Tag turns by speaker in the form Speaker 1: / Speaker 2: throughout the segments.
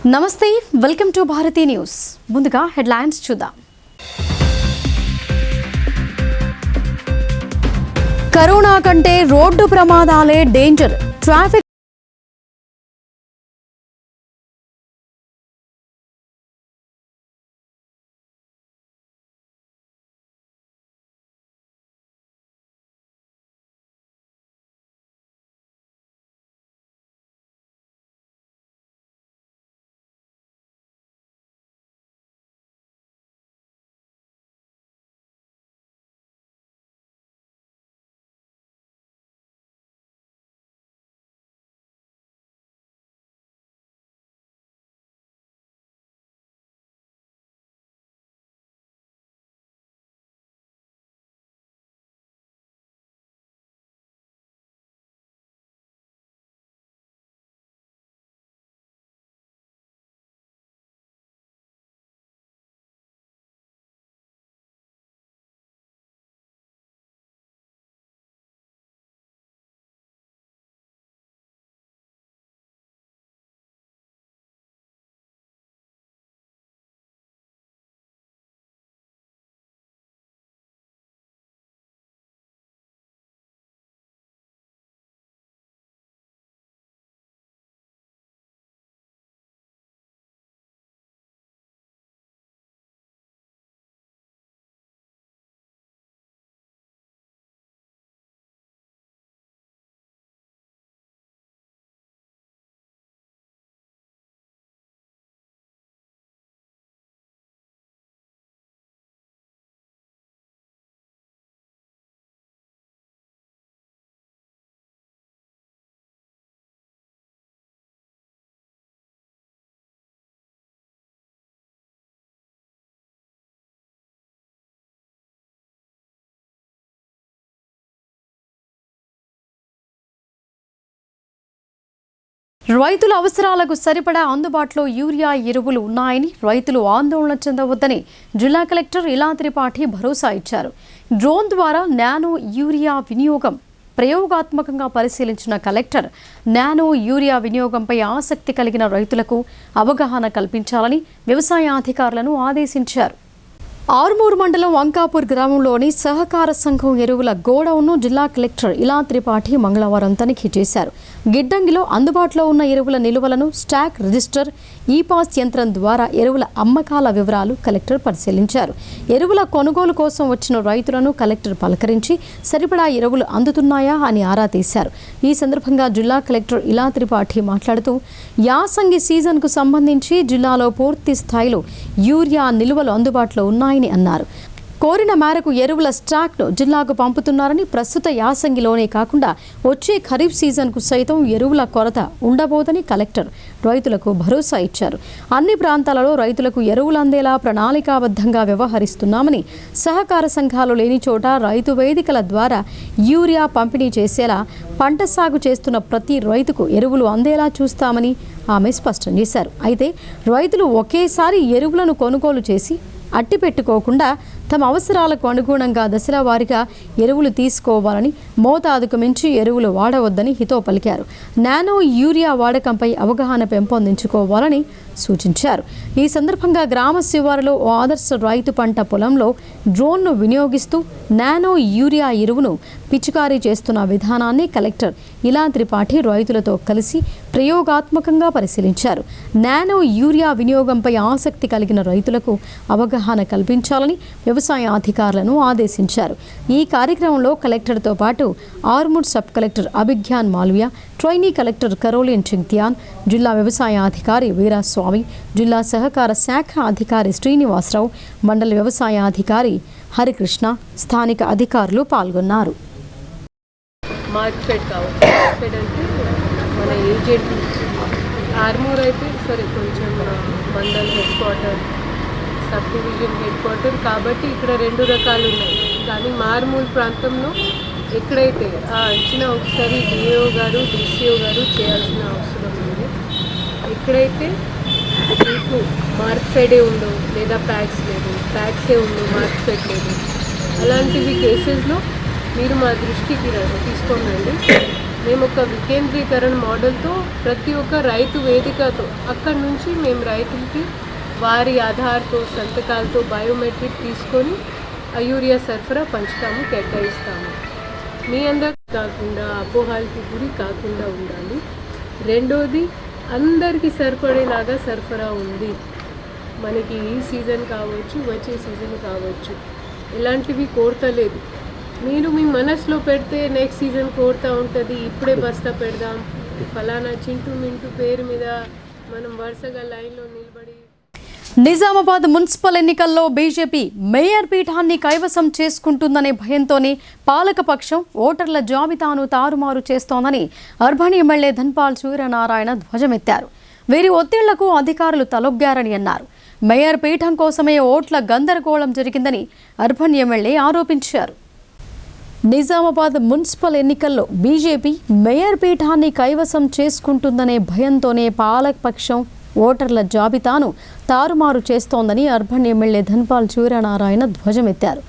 Speaker 1: నమస్తే, welcome to Bharati news. ముందుగా headlines చూద్దాం. కరోనా కంటే రోడ్డు ప్రమాదాలే డేంజర్. ట్రాఫిక్ రైతుల అవసరాలకు సరిపడా అందుబాటులో యూరియా ఎరువులు ఉన్నాయని రైతులు ఆందోళన చెందవద్దని జిల్లా కలెక్టర్ ఇలా త్రిపాఠి భరోసా ఇచ్చారు. డ్రోన్ ద్వారా నానో యూరియా వినియోగం ప్రయోగాత్మకంగా పరిశీలించిన కలెక్టర్ నానో యూరియా వినియోగంపై ఆసక్తి కలిగిన రైతులకు అవగాహన కల్పించాలని వ్యవసాయ అధికారులను ఆదేశించారు. ఆర్మూర్ మండలం వంకాపూర్ గ్రామంలోని సహకార సంఘం ఎరువుల గోడౌన్ను జిల్లా కలెక్టర్ ఇలా త్రిపాఠి మంగళవారం తనిఖీ చేశారు. గిడ్డంగిలో అందుబాటులో ఉన్న ఎరువుల నిల్వలను స్టాక్ రిజిస్టర్ ఈపాస్ యంత్రం ద్వారా ఎరువుల అమ్మకాల వివరాలు కలెక్టర్ పరిశీలించారు. ఎరువుల కొనుగోలు కోసం వచ్చిన రైతులను కలెక్టర్ పలకరించి సరిపడా ఎరువులు అందుతున్నాయా అని ఆరా తీశారు. ఈ సందర్భంగా జిల్లా కలెక్టర్ ఇలా త్రిపాఠి మాట్లాడుతూ యాసంగి సీజన్కు సంబంధించి జిల్లాలో పూర్తి స్థాయిలో యూరియా నిల్వలు అందుబాటులో ఉన్నాయని అన్నారు. కోరిన మేరకు ఎరువుల స్టాక్ను జిల్లాకు పంపుతున్నారని, ప్రస్తుత యాసంగిలోనే కాకుండా వచ్చే ఖరీఫ్ సీజన్కు సైతం ఎరువుల కొరత ఉండబోదని కలెక్టర్ రైతులకు భరోసా ఇచ్చారు. అన్ని ప్రాంతాలలో రైతులకు ఎరువులు అందేలా ప్రణాళికాబద్ధంగా వ్యవహరిస్తున్నామని, సహకార సంఘాలు లేని చోట రైతు వేదికల ద్వారా యూరియా పంపిణీ చేసేలా పంట సాగు చేస్తున్న ప్రతి రైతుకు ఎరువులు అందేలా చూస్తామని ఆమె స్పష్టం చేశారు. అయితే రైతులు ఒకేసారి ఎరువులను కొనుగోలు చేసి అట్టి పెట్టుకోకుండా తమ అవసరాలకు అనుగుణంగా దశల వారీగా ఎరువులు తీసుకోవాలని, మోతాదుకు మించి ఎరువులు వాడవద్దని హితవు పలికారు. నానో యూరియా వాడకంపై అవగాహన పెంపొందించుకోవాలని సూచించారు. ఈ సందర్భంగా గ్రామ శివారులో ఓ ఆదర్శ రైతు పంట పొలంలో డ్రోన్ను వినియోగిస్తూ నానో యూరియా ఎరువును పిచికారీ చేస్తున్న విధానాన్ని కలెక్టర్ ఇలా త్రిపాఠి రైతులతో కలిసి ప్రయోగాత్మకంగా పరిశీలించారు. నానో యూరియా వినియోగంపై ఆసక్తి కలిగిన రైతులకు అవగాహన కల్పించాలని వ్యవసాయ అధికారులను ఆదేశించారు. ఈ కార్యక్రమంలో కలెక్టర్తో పాటు Armoor sub collector Abhigyan Malviya, trainee collector Caroline Chingtian, జిల్లా వ్యవసాయ అధికారి వీరాస్వామి, జిల్లా సహకార శాఖ అధికారి శ్రీనివాసరావు, మండల వ్యవసాయ అధికారి హరికృష్ణ, స్థానిక అధికారులు పాల్గొన్నారు.
Speaker 2: మార్కెట్ కావచ్చు, మార్కెట్ అంటే మన ఏజెంట్ ఆర్మూర్ అయితే సరే కొంచెం mandal head quarter, sub division head quarter కాబట్టి ఇక్కడ రెండు రకాలు ఉన్నాయి. కానీ మారుమూల ప్రాంతంలో ఎక్కడైతే ఆ అంచనా ఒకసారి డిఓ గారు డిసిఓ గారు చేయాల్సిన అవసరం ఉంది. ఎక్కడైతే మీకు మార్క్ఫెడే ఉండవు లేదా ప్యాక్స్ లేదు, ప్యాక్సే ఉండవు మార్క్ఫెడ్ లేదు, అలాంటివి కేసెస్లో మీరు మా దృష్టికి తీసుకోండి. మేము ఒక వికేంద్రీకరణ మోడల్తో ప్రతి ఒక్క రైతు వేదికతో అక్కడి నుంచి మేము రైతులకి వారి ఆధార్తో సంతకాలతో బయోమెట్రిక్ తీసుకొని ఆ యూరియా సరఫరా పంచుతాము, కేటాయిస్తాము. మీ అందరూ కాకుండా అపోహాలకి గురి కాకుండా ఉండాలి. రెండోది, అందరికీ సరిపడేలాగా సరఫరా ఉంది. మనకి ఈ సీజన్ కావచ్చు, వచ్చే సీజన్ కావచ్చు, ఎలాంటివి కోరతలేదు. మీరు మీ మనసులో పెడితే నెక్స్ట్ సీజన్ కోరుతూ ఉంటుంది. ఇప్పుడే బస్తా పెడదాం, ఫలానా చింటూ మింటూ పేరు మీద మనం వరుసగా లైన్లో నిలబడి.
Speaker 1: నిజామాబాద్ మున్సిపల్ ఎన్నికల్లో బీజేపీ మేయర్ పీఠాన్ని కైవసం చేసుకుంటుందనే భయంతోనే పాలకపక్షం ఓటర్ల జాబితాను తారుమారు చేస్తోందని అర్బన్ ఎమ్మెల్యే ధన్పాల్ సూర్యనారాయణ ధ్వజమెత్తారు. వీరి ఒత్తిళ్లకు అధికారులు తలొగ్గారని అన్నారు. మేయర్ పీఠం కోసమే ఓట్ల గందరగోళం జరిగిందని అర్బన్ ఎమ్మెల్యే ఆరోపించారు. నిజామాబాద్ మున్సిపల్ ఎన్నికల్లో బీజేపీ మేయర్ పీఠాన్ని కైవసం చేసుకుంటుందనే భయంతోనే పాలకపక్షం ఓటర్ల జాబితాను తారుమారు చేస్తోందని అర్బన్ ఎమ్మెల్యే ధన్పాల్ సూర్యనారాయణ ధ్వజమెత్తారు.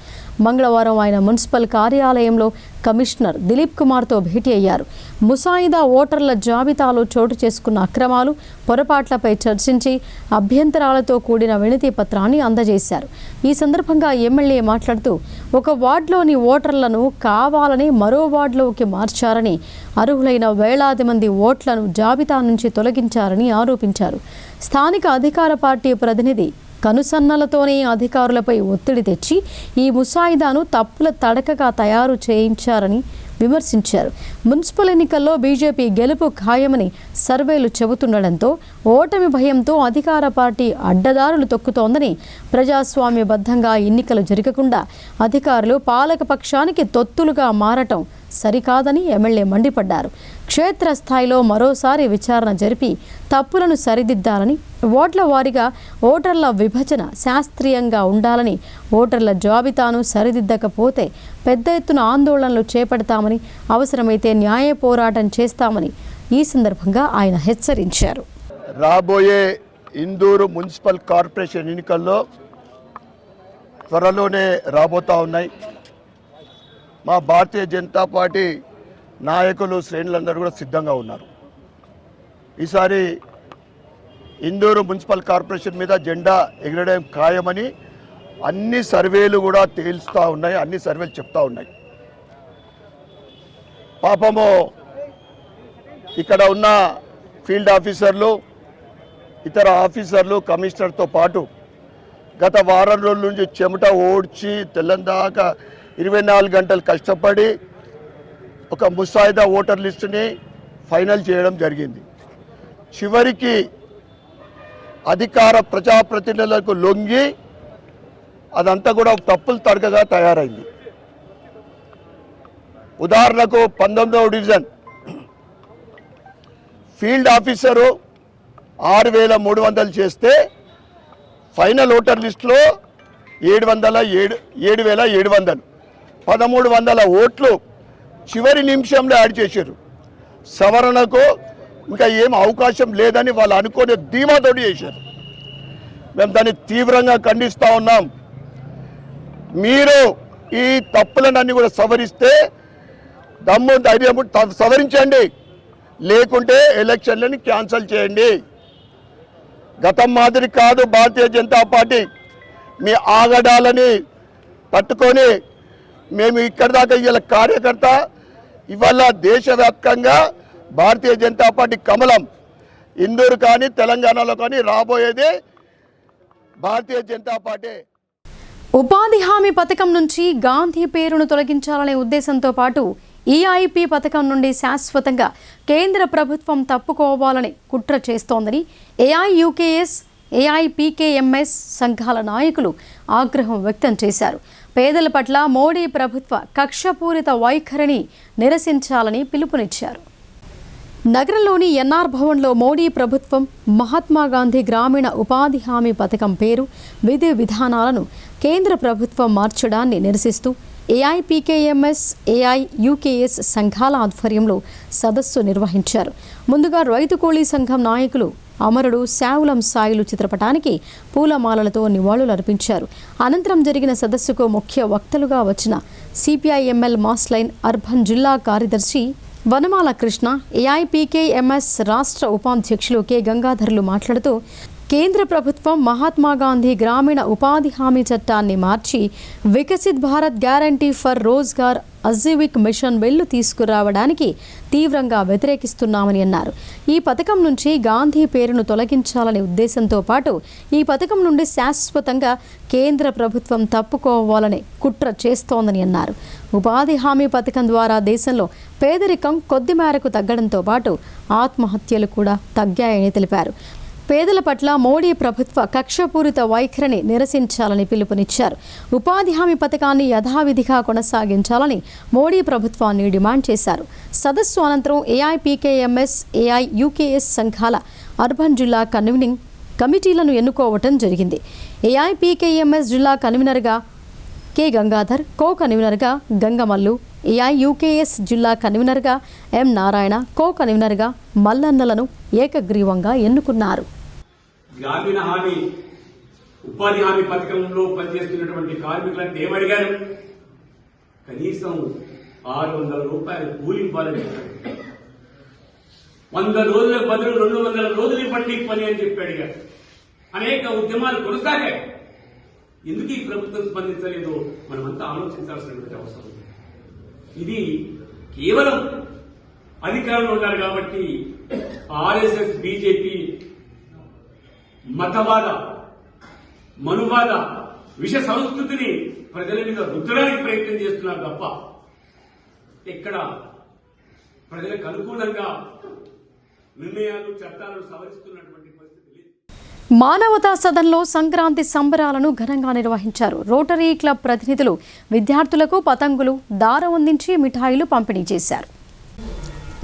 Speaker 1: మంగళవారం ఆయన మున్సిపల్ కార్యాలయంలో కమిషనర్ దిలీప్ కుమార్తో భేటీ అయ్యారు. ముసాయిదా ఓటర్ల జాబితాలో చోటు చేసుకున్న అక్రమాలు, పొరపాట్లపై చర్చించి అభ్యంతరాలతో కూడిన వినతి పత్రాన్ని అందజేశారు. ఈ సందర్భంగా ఎమ్మెల్యే మాట్లాడుతూ, ఒక వార్డులోని ఓటర్లను కావాలని మరో వార్డులోకి మార్చారని, అర్హులైన వేలాది మంది ఓట్లను జాబితా నుంచి తొలగించారని ఆరోపించారు. స్థానిక అధికార పార్టీ ప్రతినిధి కనుసన్నలతోనే అధికారులపై ఒత్తిడి తెచ్చి ఈ ముసాయిదాను తప్పుల తడకగా తయారు చేయించారని విమర్శించారు. మున్సిపల్ ఎన్నికల్లో బీజేపీ గెలుపు ఖాయమని సర్వేలు చెబుతుండడంతో ఓటమి భయంతో అధికార పార్టీ అడ్డదారులు తొక్కుతోందని, ప్రజాస్వామ్యబద్ధంగా ఎన్నికలు జరగకుండా అధికారులు పాలకపక్షానికి తొత్తులుగా మారటం సరికాదని ఎమ్మెల్యే మండిపడ్డారు. క్షేత్రస్థాయిలో మరోసారి విచారణ జరిపి తప్పులను సరిదిద్దాలని, ఓట్ల వారీగా ఓటర్ల విభజన శాస్త్రీయంగా ఉండాలని, ఓటర్ల జాబితాను సరిదిద్దకపోతే పెద్ద ఎత్తున ఆందోళనలు చేపడతామని, అవసరమైతే న్యాయ పోరాటం చేస్తామని ఈ సందర్భంగా ఆయన హెచ్చరించారు.
Speaker 3: రాబోయే ఇందూరు మున్సిపల్ కార్పొరేషన్ ఎన్నికల్లో త్వరలోనే రాబోతూ ఉన్నాయి. మా భారతీయ జనతా పార్టీ నాయకులు, శ్రేణులందరూ కూడా సిద్ధంగా ఉన్నారు. ఈసారి ఇందూరు మున్సిపల్ కార్పొరేషన్ మీద జెండా ఎగరడం ఖాయమని అన్ని సర్వేలు కూడా తేల్స్తూ ఉన్నాయి, అన్ని సర్వేలు చెప్తా ఉన్నాయి. పాపము ఇక్కడ ఉన్న ఫీల్డ్ ఆఫీసర్లు, ఇతర ఆఫీసర్లు, కమిషనర్తో పాటు గత వారం రోజుల నుంచి చెమట ఓడ్చి తెల్లందాకా 24 గంటలు కష్టపడి ఒక ముసాయిదా ఓటర్ లిస్టుని ఫైనల్ చేయడం జరిగింది. చివరికి అధికార ప్రజాప్రతినిధులకు లొంగి అదంతా కూడా తప్పులు తడకగా తయారైంది. ఉదాహరణకు 19వ డివిజన్ ఫీల్డ్ ఆఫీసరు 6,300 చేస్తే ఫైనల్ ఓటర్ లిస్టులో 7,700 1,300 ఓట్లు చివరి నిమిషంలో యాడ్ చేశారు. సవరణకు ఇంకా ఏం అవకాశం లేదని వాళ్ళు అనుకునే ధీమాతోటి చేశారు. మేము దాన్ని తీవ్రంగా ఖండిస్తూ ఉన్నాం. మీరు ఈ తప్పులన్నీ కూడా సవరిస్తే దమ్ము ధైర్యం సవరించండి, లేకుంటే ఎలక్షన్లని క్యాన్సిల్ చేయండి. గతం మాదిరి కాదు భారతీయ జనతా పార్టీ. మీ ఆగడాలని పట్టుకొని మేము ఇక్కడి దాకా ఇవాళ కార్యకర్త, ఇవాళ దేశవ్యాప్తంగా భారతీయ జనతా పార్టీ కమలం ఇందూరు కానీ తెలంగాణలో కానీ రాబోయేది భారతీయ జనతా పార్టీ.
Speaker 1: ఉపాధి హామీ పథకం నుంచి గాంధీ పేరును తొలగించాలనే ఉద్దేశంతో పాటు ఈఐపీ పథకం నుండి శాశ్వతంగా కేంద్ర ప్రభుత్వం తప్పుకోవాలని కుట్ర చేస్తోందని ఏఐయుకేఎస్, ఏఐపీకేఎంఎస్ సంఘాల నాయకులు ఆగ్రహం వ్యక్తం చేశారు. పేదల పట్ల మోడీ ప్రభుత్వ కక్షపూరిత వైఖరిని నిరసించాలని పిలుపునిచ్చారు. నగరంలోని ఎన్ఆర్ భవన్లో మోడీ ప్రభుత్వం మహాత్మాగాంధీ గ్రామీణ ఉపాధి హామీ పథకం పేరు, విధి విధానాలను కేంద్ర ప్రభుత్వం మార్చడాన్ని నిరసిస్తూ ఏఐపీకేఎంఎస్, ఏఐయుకేఎస్ సంఘాల ఆధ్వర్యంలో సదస్సు నిర్వహించారు. ముందుగా రైతు కూలీ సంఘం నాయకులు అమరుడు శావులం సాయిలు చిత్రపటానికి పూలమాలలతో నివాళులర్పించారు. అనంతరం జరిగిన సదస్సుకు ముఖ్య వక్తలుగా వచ్చిన సిపిఐఎంఎల్ మాస్లైన్ అర్బన్ జిల్లా కార్యదర్శి వనమాల కృష్ణ, ఏఐపీకేఎంఎస్ రాష్ట్ర ఉపాధ్యక్షులు కె గంగాధర్లు మాట్లాడుతూ కేంద్ర ప్రభుత్వం మహాత్మా గాంధీ గ్రామీణ ఉపాధి హామీ చట్టాన్ని మార్చి Viksit Bharat guarantee for Rozgar Ajeevika mission bill తీసుకురావడానికి తీవ్రంగా వ్యతిరేకిస్తున్నామని అన్నారు. ఈ పథకం నుంచి గాంధీ పేరును తొలగించాలనే ఉద్దేశంతో పాటు ఈ పథకం నుండి శాశ్వతంగా కేంద్ర ప్రభుత్వం తప్పుకోవాలనే కుట్ర చేస్తోందని అన్నారు. ఉపాధి హామీ పథకం ద్వారా దేశంలో పేదరికం కొద్ది మేరకు తగ్గడంతో పాటు ఆత్మహత్యలు కూడా తగ్గాయని తెలిపారు. పేదల పట్ల మోడీ ప్రభుత్వ కక్షపూరిత వైఖరిని నిరసించాలని పిలుపునిచ్చారు. ఉపాధి హామీ పథకాన్ని యథావిధిగా కొనసాగించాలని మోడీ ప్రభుత్వాన్ని డిమాండ్ చేశారు. సదస్సు అనంతరం ఏఐపీకేఎంఎస్, ఏఐయుకేఎస్ సంఘాల అర్బన్ జిల్లా కన్వీనింగ్ కమిటీలను ఎన్నుకోవటం జరిగింది. ఏఐపీకేఎంఎస్ జిల్లా కన్వీనర్గా కె గంగాధర్, కో కన్వీనర్గా గంగమల్లు, ఏఐయుకేఎస్ జిల్లా కన్వీనర్గా ఎం నారాయణ, కో కన్వీనర్గా మల్లన్నలను ఏకగ్రీవంగా ఎన్నుకున్నారు.
Speaker 4: గ్రామీణ హామీ ఉపాధి హామీ పథకంలో పనిచేస్తున్నటువంటి కార్మికులను ఏమడిగారు? కనీసం 600 రూపాయలు కూలి ఇవ్వాలని చెప్పారు. 100 రోజుల బదులు 200 రోజులు ఇవ్వండి పని అని చెప్పి అడిగారు. అనేక ఉద్యమాలు కొనసాగాయి. ఎందుకు ఈ ప్రభుత్వం స్పందించలేదో మనమంతా ఆలోచించాల్సినటువంటి అవసరం ఉంది. ఇది కేవలం అధికారంలో ఉన్నారు కాబట్టి ఆర్ఎస్ఎస్, బీజేపీ మతవాద, మనువాద, విష సంస్కృతిని ప్రజల మీద రుద్దడానికి ప్రయత్నం చేస్తున్నారు తప్ప ఎక్కడ ప్రజలకు అనుకూలంగా నిర్ణయాలు, చట్టాలను సవరిస్తున్నటువంటి పరిస్థితి లేదు.
Speaker 1: మానవతా సదన్లో సంక్రాంతి సంబరాలను ఘనంగా నిర్వహించారు. రోటరీ క్లబ్ ప్రతినిధులు విద్యార్థులకు పతంగులు, దారం అందించి మిఠాయిలు పంపిణీ చేశారు.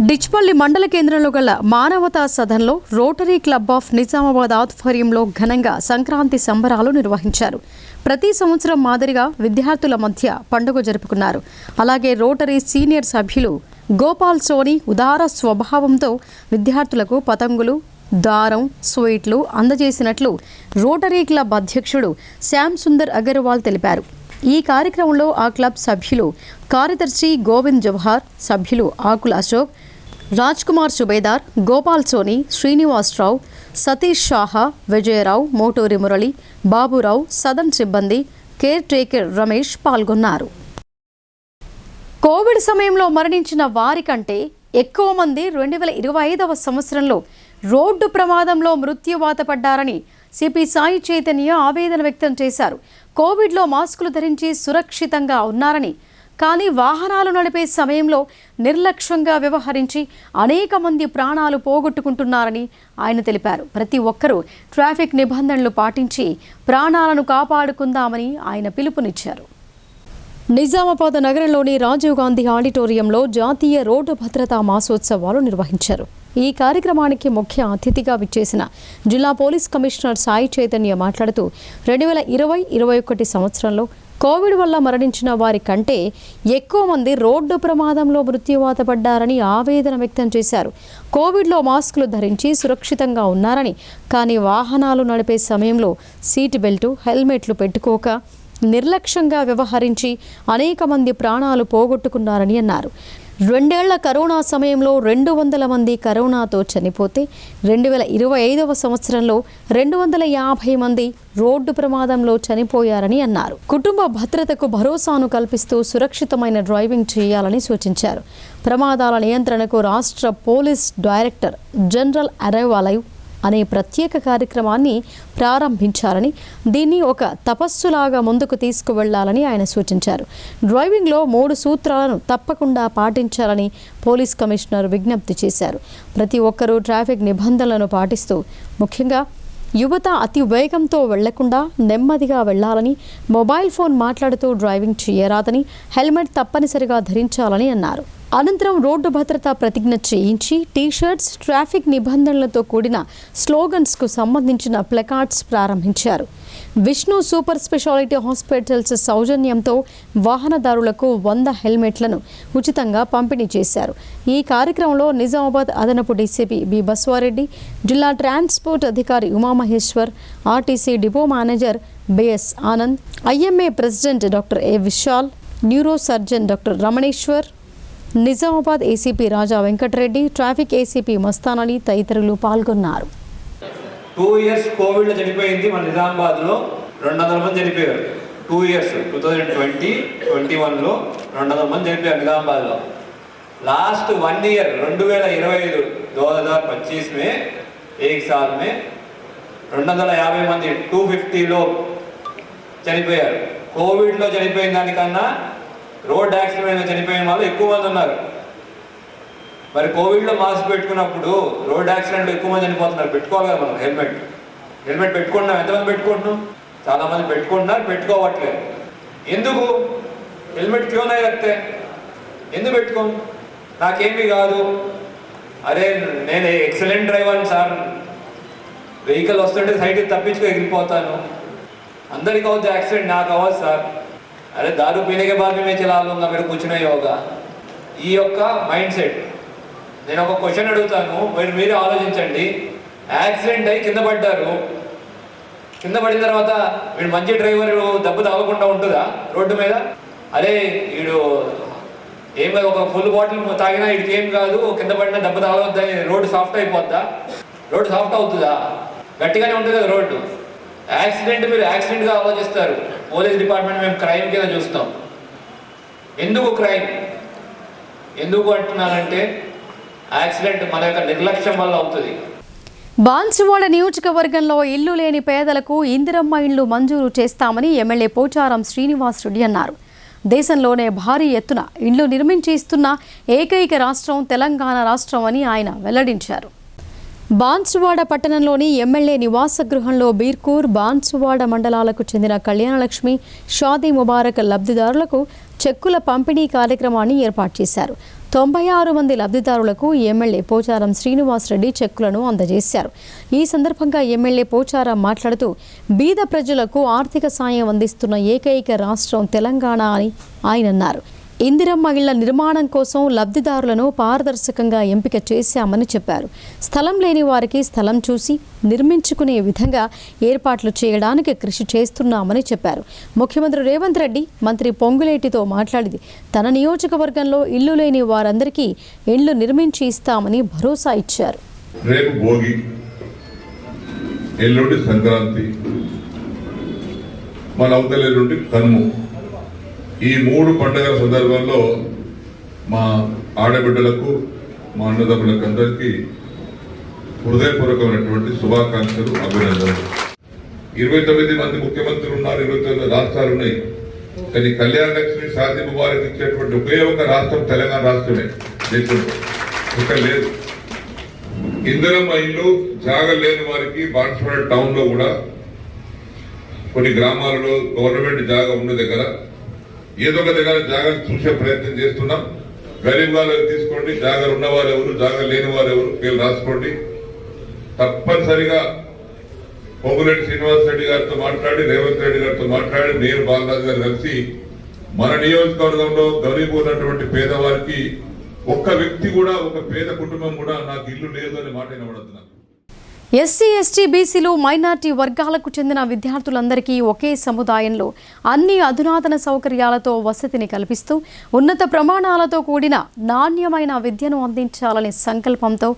Speaker 1: డిచ్పల్లి మండల కేంద్రంలో గల మానవతా సదన్లో రోటరీ క్లబ్ ఆఫ్ నిజామాబాద్ ఆధ్వర్యంలో ఘనంగా సంక్రాంతి సంబరాలు నిర్వహించారు. ప్రతి సంవత్సరం మాదిరిగా విద్యార్థుల మధ్య పండుగ జరుపుకున్నారు. అలాగే రోటరీ సీనియర్ సభ్యులు గోపాల్ సోని ఉదార స్వభావంతో విద్యార్థులకు పతంగులు, దారం, స్వీట్లు అందజేసినట్లు రోటరీ క్లబ్ అధ్యక్షుడు శ్యామ్ సుందర్ అగర్వాల్ తెలిపారు. ఈ కార్యక్రమంలో ఆ క్లబ్ సభ్యులు కార్యదర్శి గోవింద్ జవహర్, సభ్యులు ఆకుల అశోక్, రాజ్ కుమార్ సుబేదార్, గోపాల్ సోని, శ్రీనివాసరావు, సతీష్ షాహా, విజయరావు, మోటూరి మురళి, బాబురావు, సదన్ సిబ్బంది, కేర్ టేకర్ రమేష్ పాల్గొన్నారు. కోవిడ్ సమయంలో మరణించిన వారి కంటే ఎక్కువ మంది 2025వ సంవత్సరంలో రోడ్డు ప్రమాదంలో మృత్యువాత పడ్డారని సిపి సాయి చైతన్య ఆవేదన వ్యక్తం చేశారు. కోవిడ్లో మాస్కులు ధరించి సురక్షితంగా ఉన్నారని, కానీ వాహనాలు నడిపే సమయంలో నిర్లక్ష్యంగా వ్యవహరించి అనేక మంది ప్రాణాలు పోగొట్టుకుంటున్నారని ఆయన తెలిపారు. ప్రతి ఒక్కరూ ట్రాఫిక్ నిబంధనలు పాటించి ప్రాణాలను కాపాడుకుందామని ఆయన పిలుపునిచ్చారు. నిజామాబాద్ నగరంలోని రాజీవ్ గాంధీ ఆడిటోరియంలో జాతీయ రోడ్డు భద్రతా మాసోత్సవాలు నిర్వహించారు. ఈ కార్యక్రమానికి ముఖ్య అతిథిగా విచ్చేసిన జిల్లా పోలీస్ కమిషనర్ సాయి చైతన్య మాట్లాడుతూ 2020-21 సంవత్సరంలో కోవిడ్ వల్ల మరణించిన వారి కంటే ఎక్కువ మంది రోడ్డు ప్రమాదంలో మృత్యువాత పడ్డారని ఆవేదన వ్యక్తం చేశారు. కోవిడ్లో మాస్కులు ధరించి సురక్షితంగా ఉన్నారని, కానీ వాహనాలు నడిపే సమయంలో సీట్ బెల్టు, హెల్మెట్లు పెట్టుకోక నిర్లక్ష్యంగా వ్యవహరించి అనేక మంది ప్రాణాలు పోగొట్టుకున్నారని అన్నారు. 2 ఏళ్ల కరోనా సమయంలో 200 మంది కరోనాతో చనిపోతే 2025వ సంవత్సరంలో 250 మంది రోడ్డు ప్రమాదంలో చనిపోయారని అన్నారు. కుటుంబ భద్రతకు భరోసాను కల్పిస్తూ సురక్షితమైన డ్రైవింగ్ చేయాలని సూచించారు. ప్రమాదాల నియంత్రణకు రాష్ట్ర పోలీస్ డైరెక్టర్ జనరల్ అరైవాలయ్ అనే ప్రత్యేక కార్యక్రమాన్ని ప్రారంభించారని, దీన్ని ఒక తపస్సులాగా ముందుకు తీసుకువెళ్లాలని ఆయన సూచించారు. డ్రైవింగ్లో 3 సూత్రాలను తప్పకుండా పాటించాలని పోలీస్ కమిషనర్ విజ్ఞప్తి చేశారు. ప్రతి ఒక్కరూ ట్రాఫిక్ నిబంధనలను పాటిస్తూ, ముఖ్యంగా యువత అతి వేగంతో వెళ్లకుండా నెమ్మదిగా వెళ్లాలని, మొబైల్ ఫోన్ మాట్లాడుతూ డ్రైవింగ్ చేయరాదని, హెల్మెట్ తప్పనిసరిగా ధరించాలని అన్నారు. అనంతరం రోడ్డు భద్రతా ప్రతిజ్ఞ చేయించి టీ-షర్ట్స్, ట్రాఫిక్ నిబంధనలతో కూడిన స్లోగన్స్కు సంబంధించిన ప్లకార్డ్స్ ప్రారంభించారు. విష్ణు సూపర్ స్పెషాలిటీ హాస్పిటల్స్ సౌజన్యంతో వాహనదారులకు 100 హెల్మెట్లను ఉచితంగా పంపిణీ చేశారు. ఈ కార్యక్రమంలో నిజామాబాద్ అదనపు డీసీపీ బి బస్వారెడ్డి, జిల్లా ట్రాన్స్పోర్ట్ అధికారి Umamaheshwar, RTC depot manager BS Anand, IMA president doctor A Vishal, neuro surgeon doctor Ramaneshwar, Nizamabad ACP Raja Venkatareddy, traffic ACP Mastan Ali తదితరులు పాల్గొన్నారు.
Speaker 5: 2 years కోవిడ్లో చనిపోయింది మన నిజామాబాద్లో 200 మంది చనిపోయారు. 2 years 2020-21లో 200 మంది చనిపోయారు నిజామాబాద్లో. लास्ट 1 year 2025 में एक साल में 250 మంది 250లో చనిపోయారు. కోవిడ్లో చనిపోయిన దానికన్నా రోడ్ యాక్సిడెంట్లో చనిపోయిన వాళ్ళు ఎక్కువ మంది ఉన్నారు. మరి కోవిడ్లో మాస్క్ పెట్టుకున్నప్పుడు రోడ్ యాక్సిడెంట్లో ఎక్కువ మంది చనిపోతున్నారు. పెట్టుకోవాలి కదా మనం హెల్మెట్ పెట్టుకుంటున్నాం. ఎంతమంది పెట్టుకుంటున్నాం? చాలామంది పెట్టుకుంటున్నారు, పెట్టుకోవట్లేదు. ఎందుకు? హెల్మెట్ క్యూ నై రఖతే? ఎందుకు పెట్టుకోం? నాకేమీ కాదు, అరే నేను ఎక్సలెంట్ డ్రైవర్ని సార్, వెహికల్ వస్తుంటే సైడ్కి తప్పించుకో ఎగిరిపోతాను, అందరికి అవుతుంది యాక్సిడెంట్, నాకు అవ్వదు సార్, అరే दारू पीने के बाद भी मैं चला लूँगा, मेरे कुछ नहीं होगा. ఈ యొక్క మైండ్ సెట్. నేను ఒక క్వశ్చన్ అడుగుతాను, మీరే ఆలోచించండి. యాక్సిడెంట్ అయ్యి కింద పడ్డారు, కింద పడిన తర్వాత వీడు మంచి డ్రైవర్ దెబ్బ తగలకుండా ఉంటుందా రోడ్డు మీద? అరే వీడు ఏం కాదు, ఒక ఫుల్ బాటిల్ తాగినా వీడికి ఏం కాదు, కింద పడినా దెబ్బ తగలవద్దని రోడ్డు సాఫ్ట్ అయిపోద్దా? రోడ్డు సాఫ్ట్ అవుతుందా? గట్టిగానే ఉంటుంది కదా రోడ్డు. యాక్సిడెంట్ మీరు యాక్సిడెంట్గా ఆలోచిస్తారు. పోలీస్ డిపార్ట్మెంట్ మేము క్రైమ్ కింద చూస్తాం. ఎందుకు క్రైమ్? ఎందుకు అంటున్నానంటే యాక్సిడెంట్ మన యొక్క నిర్లక్ష్యం వల్ల అవుతుంది.
Speaker 1: బాన్సువాడ నియోజకవర్గంలో ఇల్లు లేని పేదలకు ఇందిరమ్మ ఇళ్లు మంజూరు చేస్తామని ఎమ్మెల్యే పోచారం శ్రీనివాస్ రెడ్డి అన్నారు. దేశంలోనే భారీ ఎత్తున ఇళ్లు నిర్మించి ఇస్తున్న ఏకైక రాష్ట్రం తెలంగాణ రాష్ట్రం అని ఆయన వెల్లడించారు. బాన్సువాడ పట్టణంలోని ఎమ్మెల్యే నివాస గృహంలో బీర్కూర్, బాన్సువాడ మండలాలకు చెందిన కళ్యాణలక్ష్మి, షాదీ ముబారక్ లబ్ధిదారులకు చెక్కుల పంపిణీ కార్యక్రమాన్ని ఏర్పాటు చేశారు. 96 మంది లబ్ధిదారులకు ఎమ్మెల్యే పోచారం శ్రీనివాస్ రెడ్డి చెక్కులను అందజేశారు. ఈ సందర్భంగా ఎమ్మెల్యే పోచారం మాట్లాడుతూ బీద ప్రజలకు ఆర్థిక సాయం అందిస్తున్న ఏకైక రాష్ట్రం తెలంగాణ అని ఆయన అన్నారు. ఇందిరమ్మ ఇళ్ల నిర్మాణం కోసం లబ్ధిదారులను పారదర్శకంగా ఎంపిక చేశామని చెప్పారు. స్థలం లేని వారికి స్థలం చూసి నిర్మించుకునే విధంగా ఏర్పాట్లు చేయడానికి కృషి చేస్తున్నామని చెప్పారు. ముఖ్యమంత్రి రేవంత్ రెడ్డి మంత్రి పొంగులేటితో మాట్లాడి తన నియోజకవర్గంలో ఇల్లు లేని వారందరికీ ఇళ్లు నిర్మించి ఇస్తామని భరోసా ఇచ్చారు.
Speaker 6: రేపు భోగి, ఎల్లుండి సంక్రాంతి, మన అవతల ఎల్లుండి కనుమ. ఈ 3 పండుగల సందర్భంలో మా ఆడబిడ్డలకు, మా అన్నదమ్ములకు అందరికీ హృదయపూర్వకమైనటువంటి శుభాకాంక్షలు, అభినందనలు. 29 మంది ముఖ్యమంత్రులు ఉన్నారు, 29 రాష్ట్రాలు ఉన్నాయి. కానీ కళ్యాణ లక్ష్మి, షాదీ ముబారక్ ఇచ్చేటువంటి ఒకే ఒక రాష్ట్రం తెలంగాణ రాష్ట్రమే దేశంలో, ఇక్కడ లేదు. ఇందిరమ్మ ఇల్లు జాగలు లేని వారికి బాన్సువాడ టౌన్ లో కూడా కొన్ని గ్రామాలలో గవర్నమెంట్ జాగా ఉన్న దగ్గర ఏదో ఒక దగ్గర జాగాలు చూసే ప్రయత్నం చేస్తున్నాం. గరీబ్ వాళ్ళకి తీసుకోండి, జాగాలు ఉన్నవారు ఎవరు, జాగా లేని వారు ఎవరు, పేరు రాసుకోండి. తప్పనిసరిగా పొంగులేటి శ్రీనివాస్ రెడ్డి గారితో మాట్లాడి, రేవంత్ రెడ్డి గారితో మాట్లాడి, నేను బాలరాజు గారు కలిసి మన నియోజకవర్గంలో గరీబ్ ఉన్నటువంటి పేదవారికి ఒక్క వ్యక్తి కూడా, ఒక పేద కుటుంబం కూడా నాకు ఇల్లు లేదు అనే మాట వినబడుతున్నాను.
Speaker 1: ఎస్సీ, ఎస్టీ, బీసీలు, మైనార్టీ వర్గాలకు చెందిన విద్యార్థులందరికీ ఒకే సముదాయంలో అన్ని అధునాతన సౌకర్యాలతో వసతిని కల్పిస్తూ ఉన్నత ప్రమాణాలతో కూడిన నాణ్యమైన విద్యను అందించాలనే సంకల్పంతో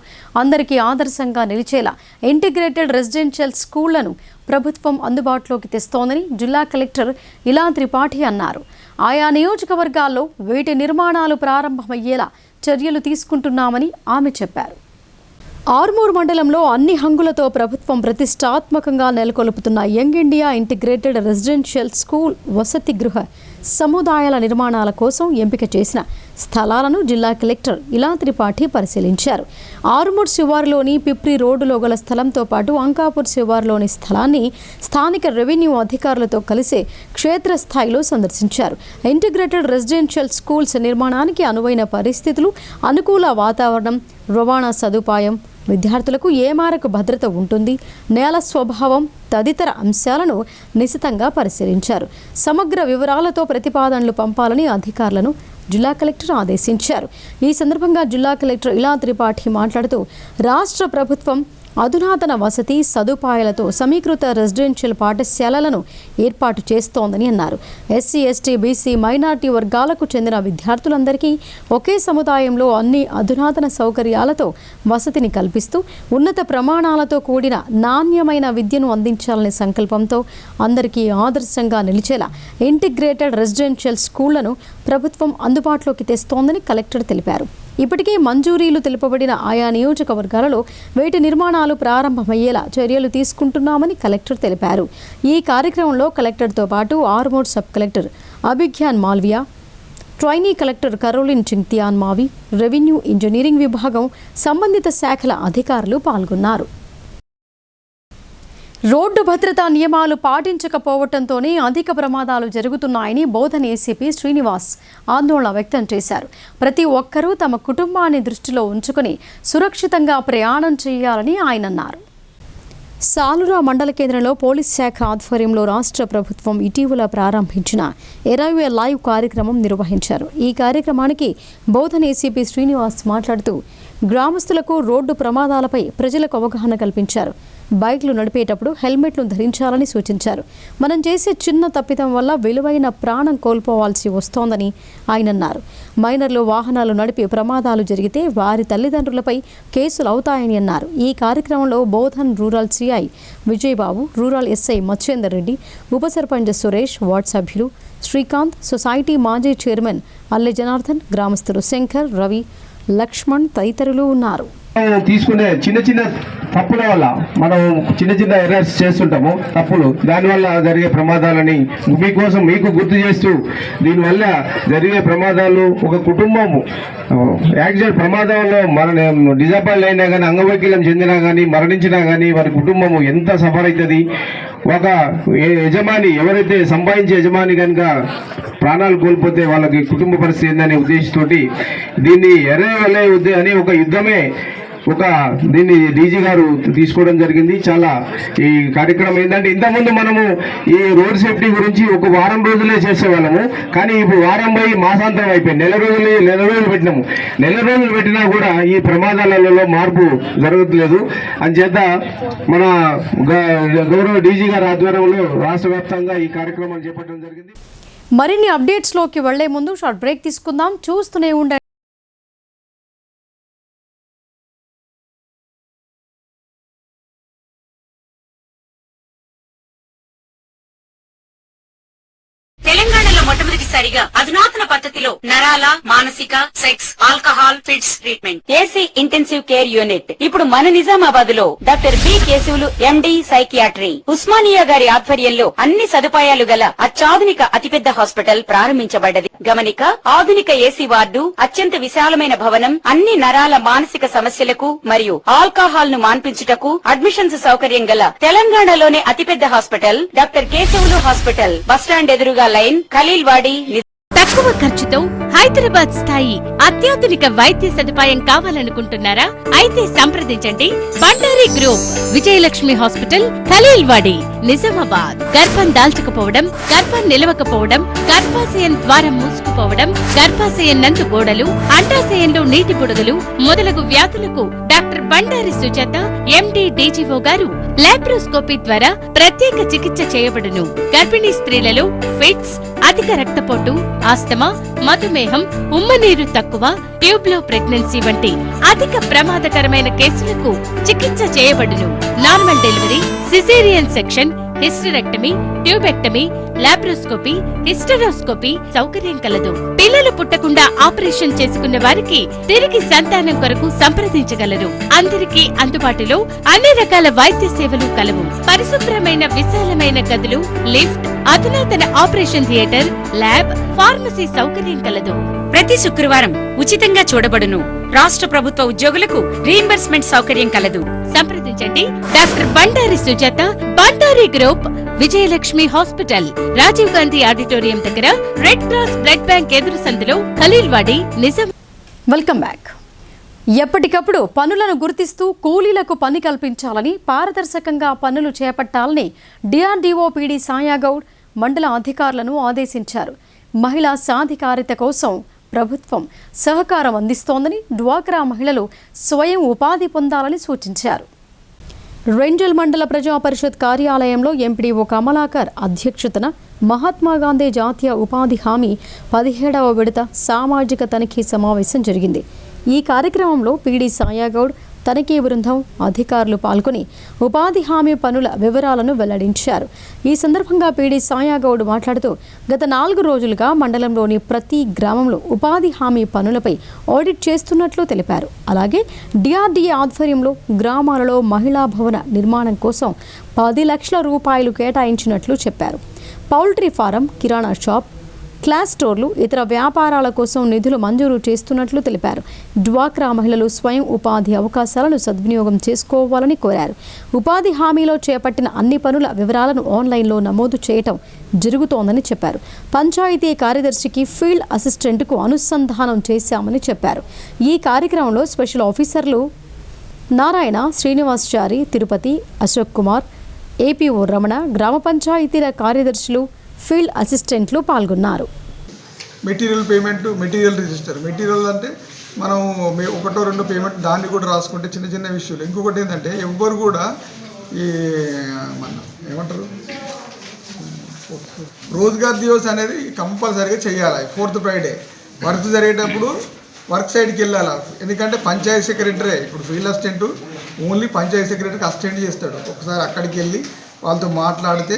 Speaker 1: అందరికీ ఆదర్శంగా నిలిచేలా ఇంటిగ్రేటెడ్ రెసిడెన్షియల్ స్కూళ్లను ప్రభుత్వం అందుబాటులోకి తెస్తోందని జిల్లా కలెక్టర్ ఇలా త్రిపాఠి అన్నారు. ఆయా నియోజకవర్గాల్లో వీటి నిర్మాణాలు ప్రారంభమయ్యేలా చర్యలు తీసుకుంటున్నామని ఆమె చెప్పారు. ఆర్మూర్ మండలంలో అన్ని హంగులతో ప్రభుత్వం ప్రతిష్టాత్మకంగా నెలకొల్పుతున్న young India integrated residential school వసతి గృహ సముదాయాల నిర్మాణాల కోసం ఎంపిక చేసిన స్థలాలను జిల్లా కలెక్టర్ ఇలా త్రిపాఠి పరిశీలించారు. ఆర్మూర్ శివారులోని పిప్రి రోడ్డులో గల స్థలంతో పాటు అంకాపూర్ శివారులోని స్థలాన్ని స్థానిక రెవెన్యూ అధికారులతో కలిసి క్షేత్రస్థాయిలో సందర్శించారు. ఇంటిగ్రేటెడ్ రెసిడెన్షియల్ స్కూల్స్ నిర్మాణానికి అనువైన పరిస్థితులు, అనుకూల వాతావరణం, రవాణా సదుపాయం, విద్యార్థులకు ఏ మేరకు భద్రత ఉంటుంది, నేల స్వభావం తదితర అంశాలను నిశితంగా పరిశీలించారు. సమగ్ర వివరాలతో ప్రతిపాదనలు పంపాలని అధికారులను జిల్లా కలెక్టర్ ఆదేశించారు. ఈ సందర్భంగా జిల్లా కలెక్టర్ ఇలా త్రిపాఠి మాట్లాడుతూ రాష్ట్ర ప్రభుత్వం అధునాతన వసతి సదుపాయాలతో సమీకృత రెసిడెన్షియల్ పాఠశాలలను ఏర్పాటు చేస్తోందని అన్నారు. ఎస్సీ, ఎస్టీ, బీసీ, మైనార్టీ వర్గాలకు చెందిన విద్యార్థులందరికీ ఒకే సముదాయంలో అన్ని అధునాతన సౌకర్యాలతో వసతిని కల్పిస్తూ ఉన్నత ప్రమాణాలతో కూడిన నాణ్యమైన విద్యను అందించాలనే సంకల్పంతో అందరికీ ఆదర్శంగా నిలిచేలా ఇంటిగ్రేటెడ్ రెసిడెన్షియల్ స్కూళ్లను ప్రభుత్వం అందుబాటులోకి తెస్తోందని కలెక్టర్ తెలిపారు. ఇప్పటికే మంజూరీలు తెలుపబడిన ఆయా నియోజకవర్గాలలో వీటి నిర్మాణాలు ప్రారంభమయ్యేలా చర్యలు తీసుకుంటున్నామని కలెక్టర్ తెలిపారు. ఈ కార్యక్రమంలో కలెక్టర్తో పాటు Armoor sub collector Abhigyan Malviya, trainee collector Caroline Chingtian Mawii, revenue engineering విభాగం సంబంధిత శాఖల అధికారులు పాల్గొన్నారు. రోడ్డు భద్రతా నియమాలు పాటించకపోవడంతోనే అధిక ప్రమాదాలు జరుగుతున్నాయని బోధన్ ఏసీపీ శ్రీనివాస్ ఆందోళన వ్యక్తం చేశారు. ప్రతి ఒక్కరూ తమ కుటుంబాన్ని దృష్టిలో ఉంచుకుని సురక్షితంగా ప్రయాణం చేయాలని ఆయన అన్నారు. సాలురా మండల కేంద్రంలో పోలీస్ శాఖ ఆధ్వర్యంలో రాష్ట్ర ప్రభుత్వం ఇటీవల ప్రారంభించిన ఎరైవ్ లైవ్ కార్యక్రమం నిర్వహించారు. ఈ కార్యక్రమానికి బోధన్ ఏసీపీ శ్రీనివాస్ మాట్లాడుతూ గ్రామస్తులకు రోడ్డు ప్రమాదాలపై ప్రజలకు అవగాహన కల్పించారు. బైక్లు నడిపేటప్పుడు హెల్మెట్ను ధరించాలని సూచించారు. మనం చేసే చిన్న తప్పిదం వల్ల విలువైన ప్రాణం కోల్పోవాల్సి వస్తోందని ఆయన అన్నారు. మైనర్లు వాహనాలు నడిపి ప్రమాదాలు జరిగితే వారి తల్లిదండ్రులపై కేసులు అవుతాయని అన్నారు. ఈ కార్యక్రమంలో Bodhan rural CI Vijaya Babu, rural SI Machender Reddy, ఉప సర్పంచ్ సురేష్, వార్డు సభ్యులు శ్రీకాంత్, సొసైటీ మాజీ చైర్మన్ అల్లె జనార్దన్, గ్రామస్తులు శంకర్, రవి, లక్ష్మణ్ తదితరులు ఉన్నారు.
Speaker 7: తీసుకునే చిన్న చిన్న తప్పుల వల్ల మనం చిన్న చిన్న ఎర్రర్స్ చేస్తుంటాము, తప్పులు, దానివల్ల జరిగే ప్రమాదాలని మీకోసం మీకు గుర్తు చేస్తూ దీనివల్ల జరిగే ప్రమాదాలు ఒక కుటుంబం యాక్సిడెంట్ ప్రమాదంలో డిజాబుల్ అయినా కానీ అంగవైకల్యం చెందినా కానీ మరణించినా కానీ వారి కుటుంబము ఎంత సఫర్ అవుతుంది. ఒక యజమాని ఎవరైతే సంపాదించే యజమాని కనుక ప్రాణాలు కోల్పోతే వాళ్ళకి కుటుంబ పరిస్థితి ఏందనే ఉద్దేశంతోటి దీన్ని ఎర్రవలే అని ఒక యుద్ధమే దీన్ని డీజీ గారు తీసుకోవడం జరిగింది. చాలా ఈ కార్యక్రమం ఏంటంటే ఇంతకుముందు మనము ఈ రోడ్ సేఫ్టీ గురించి ఒక వారం రోజులే చేసేవాళ్ళము, కానీ ఇప్పుడు వారం పోయి మాసాంతరం అయిపోయింది. నెల రోజులు పెట్టినాము. నెల రోజులు పెట్టినా కూడా ఈ ప్రమాదాలలో మార్పు జరగట్లేదు. అంచేత మన గౌరవ డీజీ గారి ఆధ్వర్యంలో రాష్ట్ర వ్యాప్తంగా ఈ కార్యక్రమాలు చేపట్టడం జరిగింది.
Speaker 1: మరిన్ని అప్డేట్స్లోకి వెళ్లే ముందు షార్ట్ బ్రేక్ తీసుకుందాం. చూస్తూనే ఉండండి.
Speaker 8: తెలంగాణలో మొట్టమొదటిసారిగా అధునాతన పద్ధతిలో నరాల, మానసిక, sex, alcohol, fits treatment, AC intensive care unit ఇప్పుడు మన నిజామాబాద్ లో doctor B Keshavulu MD psychiatry, Osmania గారి ఆధ్వర్యంలో అన్ని సదుపాయాలు గల అత్యాధునిక అతిపెద్ద హాస్పిటల్ ప్రారంభించబడ్డది. గమనిక, ఆధునిక ఏసీ వార్డు, అత్యంత విశాలమైన భవనం, అన్ని నరాల మానసిక సమస్యలకు మరియు ఆల్కహాల్ ను మాన్పించుటకు అడ్మిషన్స్ సౌకర్యం గల తెలంగాణలోనే అతిపెద్ద hospital doctor Keshavulu hospital, bus stand ఎదురుగా లైన్, ఖలీల్వాడి.
Speaker 9: తక్కువ ఖర్చుతో హైదరాబాద్ స్థాయి అత్యాధునిక వైద్య సదుపాయం కావాలనుకుంటున్నారా? అయితే సంప్రదించండి బండారి గ్రూప్, విజయలక్ష్మి హాస్పిటల్, ఖలీల్వాడి, నిజామాబాద్. గర్భం దాల్చకపోవడం, గర్భం నిలవకపోవడం, గర్భాశయం ద్వారం మూసుకుపోవడం, గర్భాశయం నందు గోడలు, అండాశయంలో నీటి బుడగలు మొదలగు వ్యాధులకు డాక్టర్ బండారి సుజాత ఎండి డీజీఓ గారు లాప్రోస్కోపీ ద్వారా ప్రత్యేక చికిత్స చేయబడును. గర్భిణీ స్త్రీలలో ఫిట్స్, అధిక రక్తపోటు, ఆస్తమా, మధుమేహం, ఉమ్మనీరు తక్కువ, ట్యూబ్లో ప్రెగ్నెన్సీ వంటి అధిక ప్రమాదకరమైన కేసులకు చికిత్స చేయబడును. Normal delivery, caesarean section, hysterectomy, tubectomy, laparoscopy, hysteroscopy సౌకర్యం కలదు. పిల్లలు పుట్టకుండా ఆపరేషన్ చేసుకున్న వారికి తిరిగి సంతానం కొరకు సంప్రదించగలరు. అందరికీ అందుబాటులో అన్ని రకాల వైద్య సేవలు కలవు. పరిశుభ్రమైన విశాలమైన గదులు, లిఫ్ట్, అధునాతన ఆపరేషన్ థియేటర్, ల్యాబ్, ఫార్మసీ సౌకర్యం కలదు.
Speaker 8: ప్రతి శుక్రవారం ఉచితంగా చూడబడును. రాష్ట్ర ప్రభుత్వ ఉద్యోగులకు రీయింబర్స్మెంట్ సౌకర్యం కలదు.
Speaker 9: సంప్రదించండి doctor Bandari Sujatha, Bandari group, Vijayalakshmi hospital, Rajiv Gandhi auditorium దగ్గర, రెడ్ క్రాస్ బ్లడ్ బ్యాంక్ ఎదురు సందులో, ఖలీల్వాడి, నిజాం.
Speaker 1: Welcome back. ఎప్పటికప్పుడు పనులను గుర్తిస్తూ కూలీలకు పని కల్పించాలని, పారదర్శకంగా పనులు చేపట్టాలని డిఆర్డీఓ పీడీ సాయాగౌడ్ మండల అధికారులను ఆదేశించారు. మహిళా సాధికారిత కోసం ప్రభుత్వం సహకారం అందిస్తోందని, డ్వాక్రా మహిళలు స్వయం ఉపాధి పొందాలని సూచించారు. రెంజల్ మండల ప్రజా పరిషత్ కార్యాలయంలో ఎంపీడీఓ కమలాకర్ అధ్యక్షతన మహాత్మా గాంధీ జాతీయ ఉపాధి హామీ 17వ విడత సామాజిక తనిఖీ సమావేశం జరిగింది. ఈ కార్యక్రమంలో పీడీ సాయాగౌడ్, తనిఖీ బృందం అధికారులు పాల్గొని ఉపాధి హామీ పనుల వివరాలను వెల్లడించారు. ఈ సందర్భంగా పీడీ సాయాగౌడ్ మాట్లాడుతూ గత 4 రోజులుగా మండలంలోని ప్రతి గ్రామంలో ఉపాధి హామీ పనులపై ఆడిట్ చేస్తున్నట్లు తెలిపారు. అలాగే డిఆర్డీఏ ఆధ్వర్యంలో గ్రామాలలో మహిళా భవన నిర్మాణం కోసం 10 లక్షల రూపాయలు కేటాయించినట్లు చెప్పారు. పౌల్ట్రీ ఫారం, కిరాణా షాప్, క్లాస్ స్టోర్లు, ఇతర వ్యాపారాల కోసం నిధులు మంజూరు చేస్తున్నట్లు తెలిపారు. డ్వాక్రా మహిళలు స్వయం ఉపాధి అవకాశాలను సద్వినియోగం చేసుకోవాలని కోరారు. ఉపాధి హామీలో చేపట్టిన అన్ని పనుల వివరాలను ఆన్లైన్లో నమోదు చేయటం జరుగుతోందని చెప్పారు. పంచాయతీ కార్యదర్శికి ఫీల్డ్ అసిస్టెంట్కు అనుసంధానం చేశామని చెప్పారు. ఈ కార్యక్రమంలో స్పెషల్ ఆఫీసర్లు నారాయణ, శ్రీనివాస్చారి, తిరుపతి, అశోక్ కుమార్, ఏపీఓ రమణ, గ్రామ పంచాయతీల కార్యదర్శులు, ఫీల్డ్ అసిస్టెంట్లు పాల్గొన్నారు.
Speaker 10: Material payment, material register. Material అంటే మనం 1-2 పేమెంట్ దాన్ని కూడా రాసుకుంటే చిన్న చిన్న విషయాలు. ఇంకొకటి ఏంటంటే ఎవ్వరు కూడా ఈ ఏమంటారు రోజ్గార్ దివస్ అనేది కంపల్సరీగా చేయాలి. 4th ఫ్రైడే వర్క్ జరిగేటప్పుడు వర్క్ సైడ్కి వెళ్ళాలి. ఎందుకంటే పంచాయతీ సెక్రటరీ, ఇప్పుడు ఫీల్డ్ అసిస్టెంట్ ఓన్లీ పంచాయతీ సెక్రటరీకి అసిస్టెంట్ చేస్తాడు. ఒకసారి అక్కడికి వెళ్ళి వాళ్ళతో మాట్లాడితే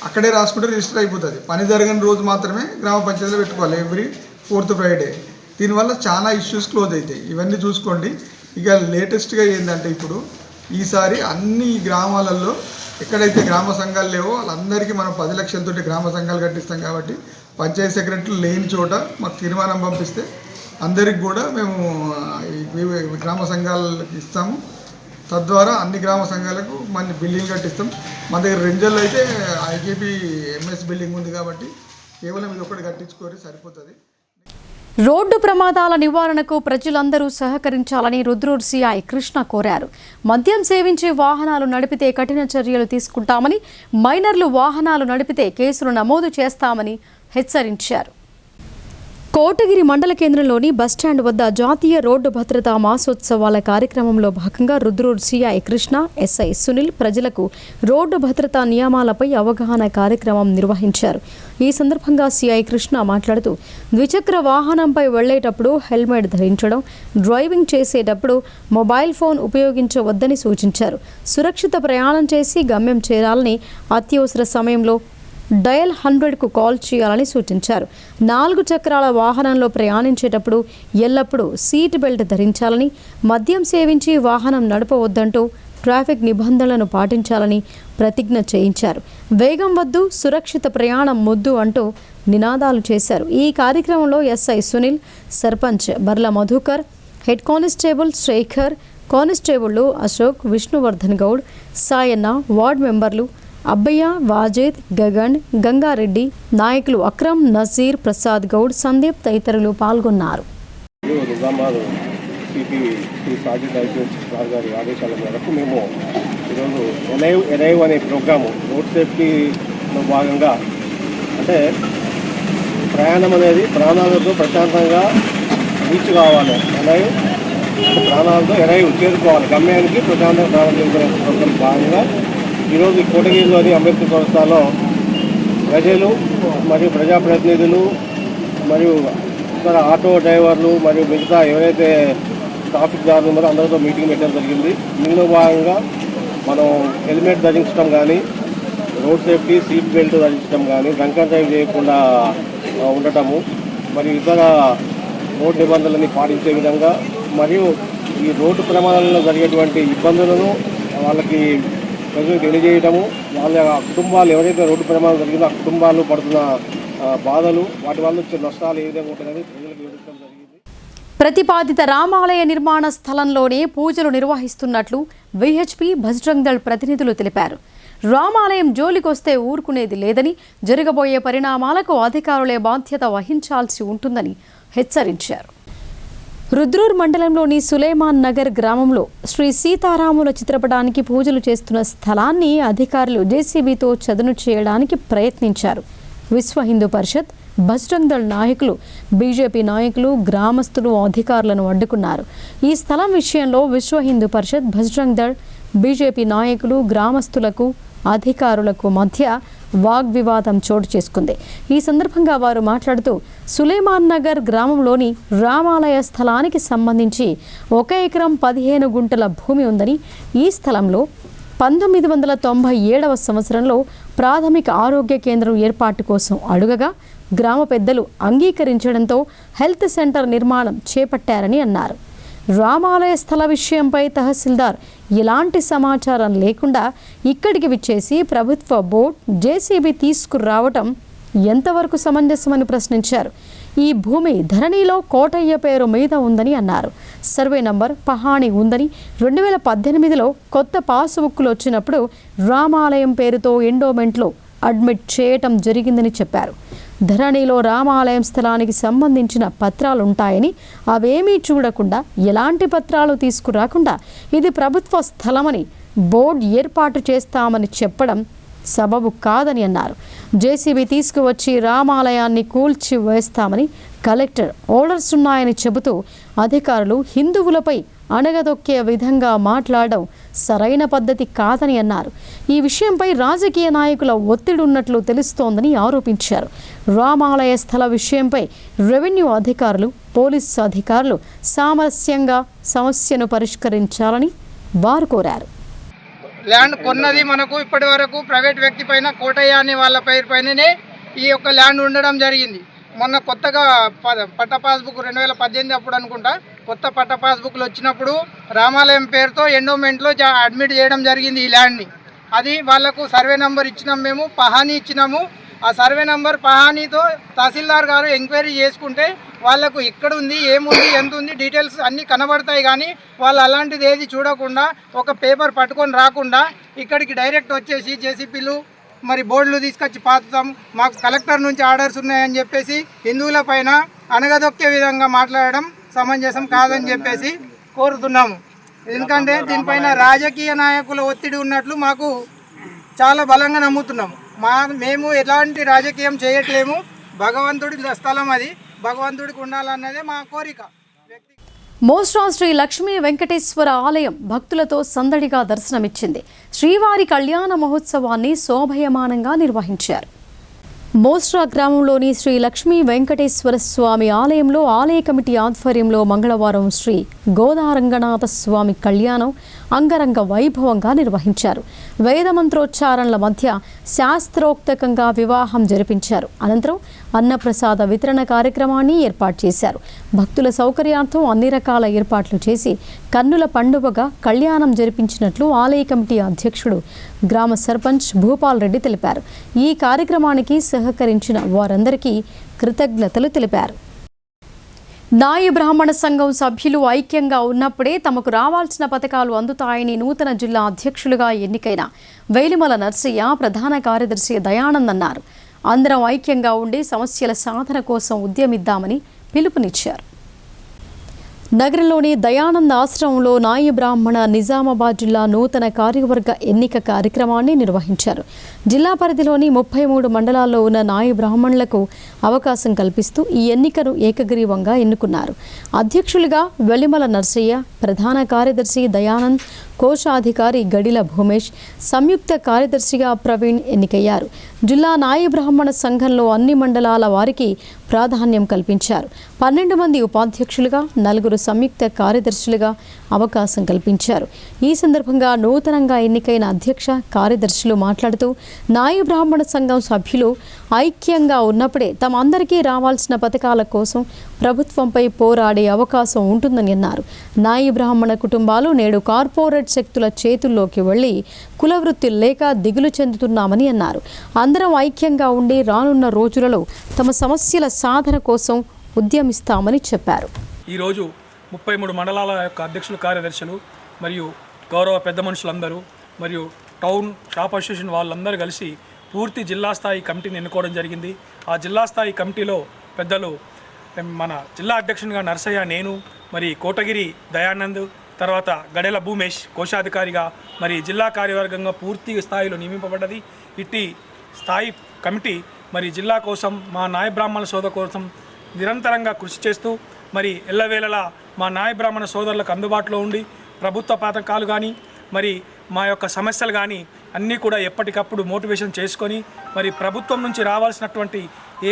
Speaker 10: అక్కడే రాసుకుంటే రిజిస్టర్ అయిపోతుంది. పని జరగని రోజు మాత్రమే గ్రామ పంచాయతీలో పెట్టుకోవాలి, ఎవ్రీ 4th ఫ్రైడే. దీనివల్ల చాలా ఇష్యూస్ క్లోజ్ అవుతాయి. ఇవన్నీ చూసుకోండి. ఇక లేటెస్ట్గా ఏంటంటే ఇప్పుడు ఈసారి అన్ని గ్రామాలలో ఎక్కడైతే గ్రామ సంఘాలు లేవో వాళ్ళందరికీ మనం 10 లక్షలతోటి గ్రామ సంఘాలు కట్టిస్తాం. కాబట్టి పంచాయతీ సెక్రటరీలు లేని చోట మాకు తీర్మానం పంపిస్తే అందరికి కూడా మేము గ్రామ సంఘాలకు ఇస్తాము. తద్వారా అన్ని గ్రామ సంఘాలకు మన బిల్డింగ్ కట్టిస్తాం. మన దగ్గర రెంజల్లో అయితే ఐకేపీ ఎంఎస్ బిల్డింగ్ ఉంది కాబట్టి కేవలం ఇది ఒకటి కట్టించుకొని సరిపోతుంది.
Speaker 1: రోడ్డు ప్రమాదాల నివారణకు ప్రజలందరూ సహకరించాలని రుద్రూర్ సిఐ కృష్ణ కోరారు. మద్యం సేవించి వాహనాలు నడిపితే కఠిన చర్యలు తీసుకుంటామని, మైనర్లు వాహనాలు నడిపితే కేసులు నమోదు చేస్తామని హెచ్చరించారు. కోటగిరి మండల కేంద్రంలోని బస్టాండ్ వద్ద జాతీయ రోడ్డు భద్రతా మాసోత్సవాల కార్యక్రమంలో భాగంగా రుద్రూర్ సిఐ కృష్ణ, ఎస్ఐ సునీల్ ప్రజలకు రోడ్డు భద్రతా నియమాలపై అవగాహన కార్యక్రమం నిర్వహించారు. ఈ సందర్భంగా సిఐ కృష్ణ మాట్లాడుతూ ద్విచక్ర వాహనంపై వెళ్లేటప్పుడు హెల్మెట్ ధరించడం, డ్రైవింగ్ చేసేటప్పుడు మొబైల్ ఫోన్ ఉపయోగించవద్దని సూచించారు. సురక్షిత ప్రయాణం చేసి గమ్యం చేరాలని, అత్యవసర సమయంలో డయల్ 100కు కాల్ చేయాలని సూచించారు. 4 చక్రాల వాహనంలో ప్రయాణించేటప్పుడు ఎల్లప్పుడూ సీట్ బెల్ట్ ధరించాలని, మద్యం సేవించి వాహనం నడపవద్దంటూ ట్రాఫిక్ నిబంధనలను పాటించాలని ప్రతిజ్ఞ చేయించారు. వేగం వద్దు, సురక్షిత ప్రయాణం ముద్దు అంటూ నినాదాలు చేశారు. ఈ కార్యక్రమంలో SI Sunil, sarpanch Barla Madhukar, head constable Shekhar, కానిస్టేబుళ్లు అశోక్, విష్ణువర్ధన్ గౌడ్, సాయన్న, వార్డ్ మెంబర్లు అబ్బయ్య, వాజేద్, గగన్, గంగారెడ్డి, నాయకులు అక్రమ్, నజీర్, ప్రసాద్ గౌడ్, సందీప్ తదితరులు పాల్గొన్నారు.
Speaker 7: నిజామాబాద్ సిపి శ్రీ సాజిద్ సార్ గారి ఆదేశాల మేరకు మేము ఈరోజు ఎరైవ్ అనే ప్రోగ్రాము రోడ్ సేఫ్టీలో భాగంగా, అంటే ప్రయాణం అనేది ప్రాణాలతో ప్రశాంతంగా రీచ్ కావాలి, ఎరైవ్ ప్రాణాలతో ఎరైవ్ చేరుకోవాలి, గమ్యానికి ప్రశాంతంగా ప్రాణం చేసుకునే ప్రోగ్రాం భాగంగా ఈరోజు కోటగిరిలోని అంబేద్కర్ సంస్థలో ప్రజలు మరియు ప్రజాప్రతినిధులు మరియు ఇతర ఆటో డ్రైవర్లు మరియు మిగతా ఎవరైతే ట్రాఫిక్ దారులు ఉన్నారో అందరితో మీటింగ్ పెట్టడం జరిగింది. దీనిలో భాగంగా మనం హెల్మెట్ ధరించడం కానీ, రోడ్ సేఫ్టీ సీట్ బెల్ట్ ధరించడం కానీ, డ్రంక్ అండ్ డ్రైవ్ చేయకుండా ఉండటము, మరియు ఇతర రోడ్ నిబంధనలని పాటించే విధంగా, మరియు ఈ రోడ్డు ప్రమాదాలలో జరిగేటువంటి ఇబ్బందులను వాళ్ళకి ప్రజలకు తెలియజేయడము, వాళ్ళ కుటుంబాలు ఎవరైతే రోడ్డు ప్రమాదం జరిగిందో ఆ కుటుంబాలు పడుతున్న బాధలు, వాటి వల్ల వచ్చే నష్టాలు ఏ విధంగా ఉంటుందని ప్రజలకు వివరించడం జరిగింది.
Speaker 1: ప్రతిపాదిత రామాలయ నిర్మాణ స్థలంలోనే పూజలు నిర్వహిస్తున్నట్లు విహెచ్పి బజరంగ్ దళ్ ప్రతినిధులు తెలిపారు. రామాలయం జోలికొస్తే ఊరుకునేది లేదని, జరగబోయే పరిణామాలకు అధికారులే బాధ్యత వహించాల్సి ఉంటుందని హెచ్చరించారు. రుద్రూర్ మండలంలోని సులేమాన్ నగర్ గ్రామంలో శ్రీ సీతారాముల చిత్రపటానికి పూజలు చేస్తున్న స్థలాన్ని అధికారులు జేసీబీతో చదును చేయడానికి ప్రయత్నించారు. విశ్వ హిందూ పరిషత్, బజరంగ్ దళ్ నాయకులు, బీజేపీ నాయకులు, గ్రామస్తులు అధికారులను అడ్డుకున్నారు. ఈ స్థలం విషయంలో విశ్వ హిందూ పరిషత్, బజరంగ్ దళ్ బీజేపీ నాయకులు గ్రామస్తులకు అధికారులకు మధ్య వాగ్వివాదం చోటు చేసుకుంది. ఈ సందర్భంగా వారు మాట్లాడుతూ సులేమాన్ నగర్ గ్రామంలోని రామాలయ స్థలానికి సంబంధించి 1 ఎకరం 15 గుంటల భూమి ఉందని, ఈ స్థలంలో 1997వ సంవత్సరంలో ప్రాథమిక ఆరోగ్య కేంద్రం ఏర్పాటు కోసం అడుగగా గ్రామ పెద్దలు అంగీకరించడంతో హెల్త్ సెంటర్ నిర్మాణం చేపట్టారని అన్నారు. రామాలయ స్థల విషయంపై తహసీల్దార్ ఎలాంటి సమాచారం లేకుండా ఇక్కడికి విచ్చేసి ప్రభుత్వ బోర్డు జేసీబీ తీసుకురావటం ఎంతవరకు సమంజసమని ప్రశ్నించారు. ఈ భూమి ధరణిలో కోటయ్య పేరు మీద ఉందని అన్నారు. సర్వే నంబర్ పహాణి ఉందని 2018లో కొత్త పాస్బుక్లు వచ్చినప్పుడు రామాలయం పేరుతో ఎండోమెంట్లో అడ్మిట్ చేయటం జరిగిందని చెప్పారు. ధరణిలో రామాలయం స్థలానికి సంబంధించిన పత్రాలుంటాయని అవేమీ చూడకుండా ఎలాంటి పత్రాలు తీసుకురాకుండా ఇది ప్రభుత్వ స్థలమని బోర్డు ఏర్పాటు చేస్తామని చెప్పడం సబబు కాదని అన్నారు. జేసీబీ తీసుకువచ్చి రామాలయాన్ని కూల్చివేస్తామని కలెక్టర్ ఆర్డర్స్ ఉన్నాయని చెబుతూ అధికారులు హిందువులపై అణగదొక్కే విధంగా మాట్లాడడం సరైన పద్ధతి కాదని అన్నారు. ఈ విషయంపై రాజకీయ నాయకుల ఒత్తిడి ఉన్నట్లు తెలుస్తోందని ఆరోపించారు. రామాలయ స్థల విషయంపై రెవెన్యూ అధికారులు, పోలీసు అధికారులు సామరస్యంగా సమస్యను పరిష్కరించాలని వారు కోరారు.
Speaker 11: ల్యాండ్ కొన్నది మనకు ఇప్పటి వరకు ప్రైవేట్ వ్యక్తి పైన కోటయ్య అనే వాళ్ళ పేరు పైననే ఈ యొక్క ల్యాండ్ ఉండడం జరిగింది. మొన్న కొత్తగా పట్ట పాస్బుక్ 2018 అప్పుడు అనుకుంటా కొత్త పట్ట పాస్బుక్లు వచ్చినప్పుడు రామాలయం పేరుతో ఎండోమెంట్లో అడ్మిట్ చేయడం జరిగింది ఈ ల్యాండ్ని. అది వాళ్లకు సర్వే నెంబర్ ఇచ్చినాం, మేము పహానీ ఇచ్చినాము. ఆ సర్వే నెంబర్ పహానీతో తహసీల్దార్ గారు ఎంక్వైరీ చేసుకుంటే వాళ్లకు ఎక్కడ ఉంది, ఏముంది, ఎంత ఉంది డీటెయిల్స్ అన్నీ కనబడతాయి. కానీ వాళ్ళు అలాంటిది ఏది చూడకుండా ఒక పేపర్ పట్టుకొని రాకుండా ఇక్కడికి డైరెక్ట్ వచ్చేసి జేసీపీలు మరి బోర్డులు తీసుకొచ్చి పాతుతాం, మాకు కలెక్టర్ నుంచి ఆర్డర్స్ ఉన్నాయని చెప్పేసి హిందువుల పైన అణగదొక్కే విధంగా మాట్లాడడం సమంజసం కాదని చెప్పేసి కోరుతున్నాము. ఎందుకంటే దీనిపైన రాజకీయ నాయకుల ఒత్తిడి ఉన్నట్లు మాకు చాలా బలంగా నమ్ముతున్నాము. మేము ఎలాంటి రాజకీయం చేయట్లేము. భగవంతుడి స్థలం అది, భగవంతుడికి ఉండాలన్నదే మా కోరిక.
Speaker 1: మోస్రా శ్రీ లక్ష్మీ వెంకటేశ్వర ఆలయం భక్తులతో సందడిగా దర్శనమిచ్చింది. శ్రీవారి కళ్యాణ మహోత్సవాన్ని శోభయమానంగా నిర్వహించారు. మోస్రా గ్రామంలోని శ్రీ లక్ష్మీ వెంకటేశ్వర స్వామి ఆలయంలో ఆలయ కమిటీ ఆధ్వర్యంలో మంగళవారం శ్రీ గోదారంగనాథ స్వామి కళ్యాణం అంగరంగ వైభవంగా నిర్వహించారు. వేదమంత్రోచ్చారణల మధ్య శాస్త్రోక్తకంగా వివాహం జరిపించారు. అనంతరం అన్నప్రసాద వితరణ కార్యక్రమాన్ని ఏర్పాటు చేశారు. భక్తుల సౌకర్యార్థం అన్ని రకాల ఏర్పాట్లు చేసి కన్నుల పండుగగా కళ్యాణం జరిపించినట్లు ఆలయ కమిటీ అధ్యక్షుడు గ్రామ సర్పంచ్ భూపాల్ రెడ్డి తెలిపారు. ఈ కార్యక్రమానికి సహకరించిన వారందరికీ కృతజ్ఞతలు తెలిపారు. నాయి బ్రాహ్మణ సంఘం సభ్యులు ఐక్యంగా ఉన్నప్పుడే తమకు రావాల్సిన పథకాలు అందుతాయని నూతన జిల్లా అధ్యక్షులుగా ఎన్నికైన వేలిమల నర్సయ్య, ప్రధాన కార్యదర్శి దయానంద్ అన్నారు. అందరం ఐక్యంగా ఉండి సమస్యల సాధన కోసం ఉద్యమిద్దామని పిలుపునిచ్చారు. నగరంలోని దయానంద్ ఆశ్రమంలో నాయి బ్రాహ్మణ నిజామాబాద్ జిల్లా నూతన కార్యవర్గ ఎన్నిక కార్యక్రమాన్ని నిర్వహించారు. జిల్లా పరిధిలోని 33 మండలాల్లో ఉన్న నాయి బ్రాహ్మణులకు అవకాశం కల్పిస్తూ ఈ ఎన్నికను ఏకగ్రీవంగా ఎన్నుకున్నారు. అధ్యక్షులుగా వెలిమల నర్సయ్య, ప్రధాన కార్యదర్శి దయానంద్, కోశాధికారి గడిల భూమేష్, సంయుక్త కార్యదర్శిగా ప్రవీణ్ ఎన్నికయ్యారు. జిల్లా నాయి బ్రాహ్మణ సంఘంలో అన్ని మండలాల వారికి ప్రాధాన్యం కల్పించారు. 12 మంది ఉపాధ్యక్షులుగా, 4 సంయుక్త కార్యదర్శులుగా అవకాశం కల్పించారు. ఈ సందర్భంగా నూతనంగా ఎన్నికైన అధ్యక్ష, కార్యదర్శులు మాట్లాడుతూ నాయి బ్రాహ్మణ సంఘం సభ్యులు ఐక్యంగా ఉన్నప్పుడే తమ అందరికీ రావాల్సిన పథకాల కోసం ప్రభుత్వంపై పోరాడే అవకాశం ఉంటుందని అన్నారు. నాయి బ్రాహ్మణ కుటుంబాలు నేడు కార్పొరేట్ శక్తుల చేతుల్లోకి వెళ్లి కులవృత్తి లేక దిగులు చెందుతున్నామని అన్నారు. అందరం ఐక్యంగా ఉండి రానున్న రోజులలో తమ సమస్యల సాధన కోసం ఉద్యమిస్తామని చెప్పారు.
Speaker 12: ఈరోజు 33 మండలాల యొక్క అధ్యక్షులు, కార్యదర్శులు మరియు గౌరవ పెద్ద మనుషులందరూ మరియు టౌన్ షాప్ అసోసియేషన్ వాళ్ళందరూ కలిసి పూర్తి జిల్లా స్థాయి కమిటీని ఎన్నుకోవడం జరిగింది. ఆ జిల్లా స్థాయి కమిటీలో పెద్దలు మన జిల్లా అధ్యక్షునిగా నర్సయ్య, నేను, మరి కోటగిరి దయానంద్, తర్వాత గడెల భూమేష్ కోశాధికారిగా మరి జిల్లా కార్యవర్గంగా పూర్తి స్థాయిలో నియమింపబడ్డది. ఇట్టి స్థాయి కమిటీ మరి జిల్లా కోసం, మా నాయ బ్రాహ్మణ సోదరు కోసం నిరంతరంగా కృషి చేస్తూ మరి ఎల్లవేళలా మా నాయ బ్రాహ్మణ సోదరులకు అందుబాటులో ఉండి ప్రభుత్వ పథకాలు కానీ మరి మా యొక్క సమస్యలు కానీ అన్నీ కూడా ఎప్పటికప్పుడు మోటివేషన్ చేసుకొని మరి ప్రభుత్వం నుంచి రావాల్సినటువంటి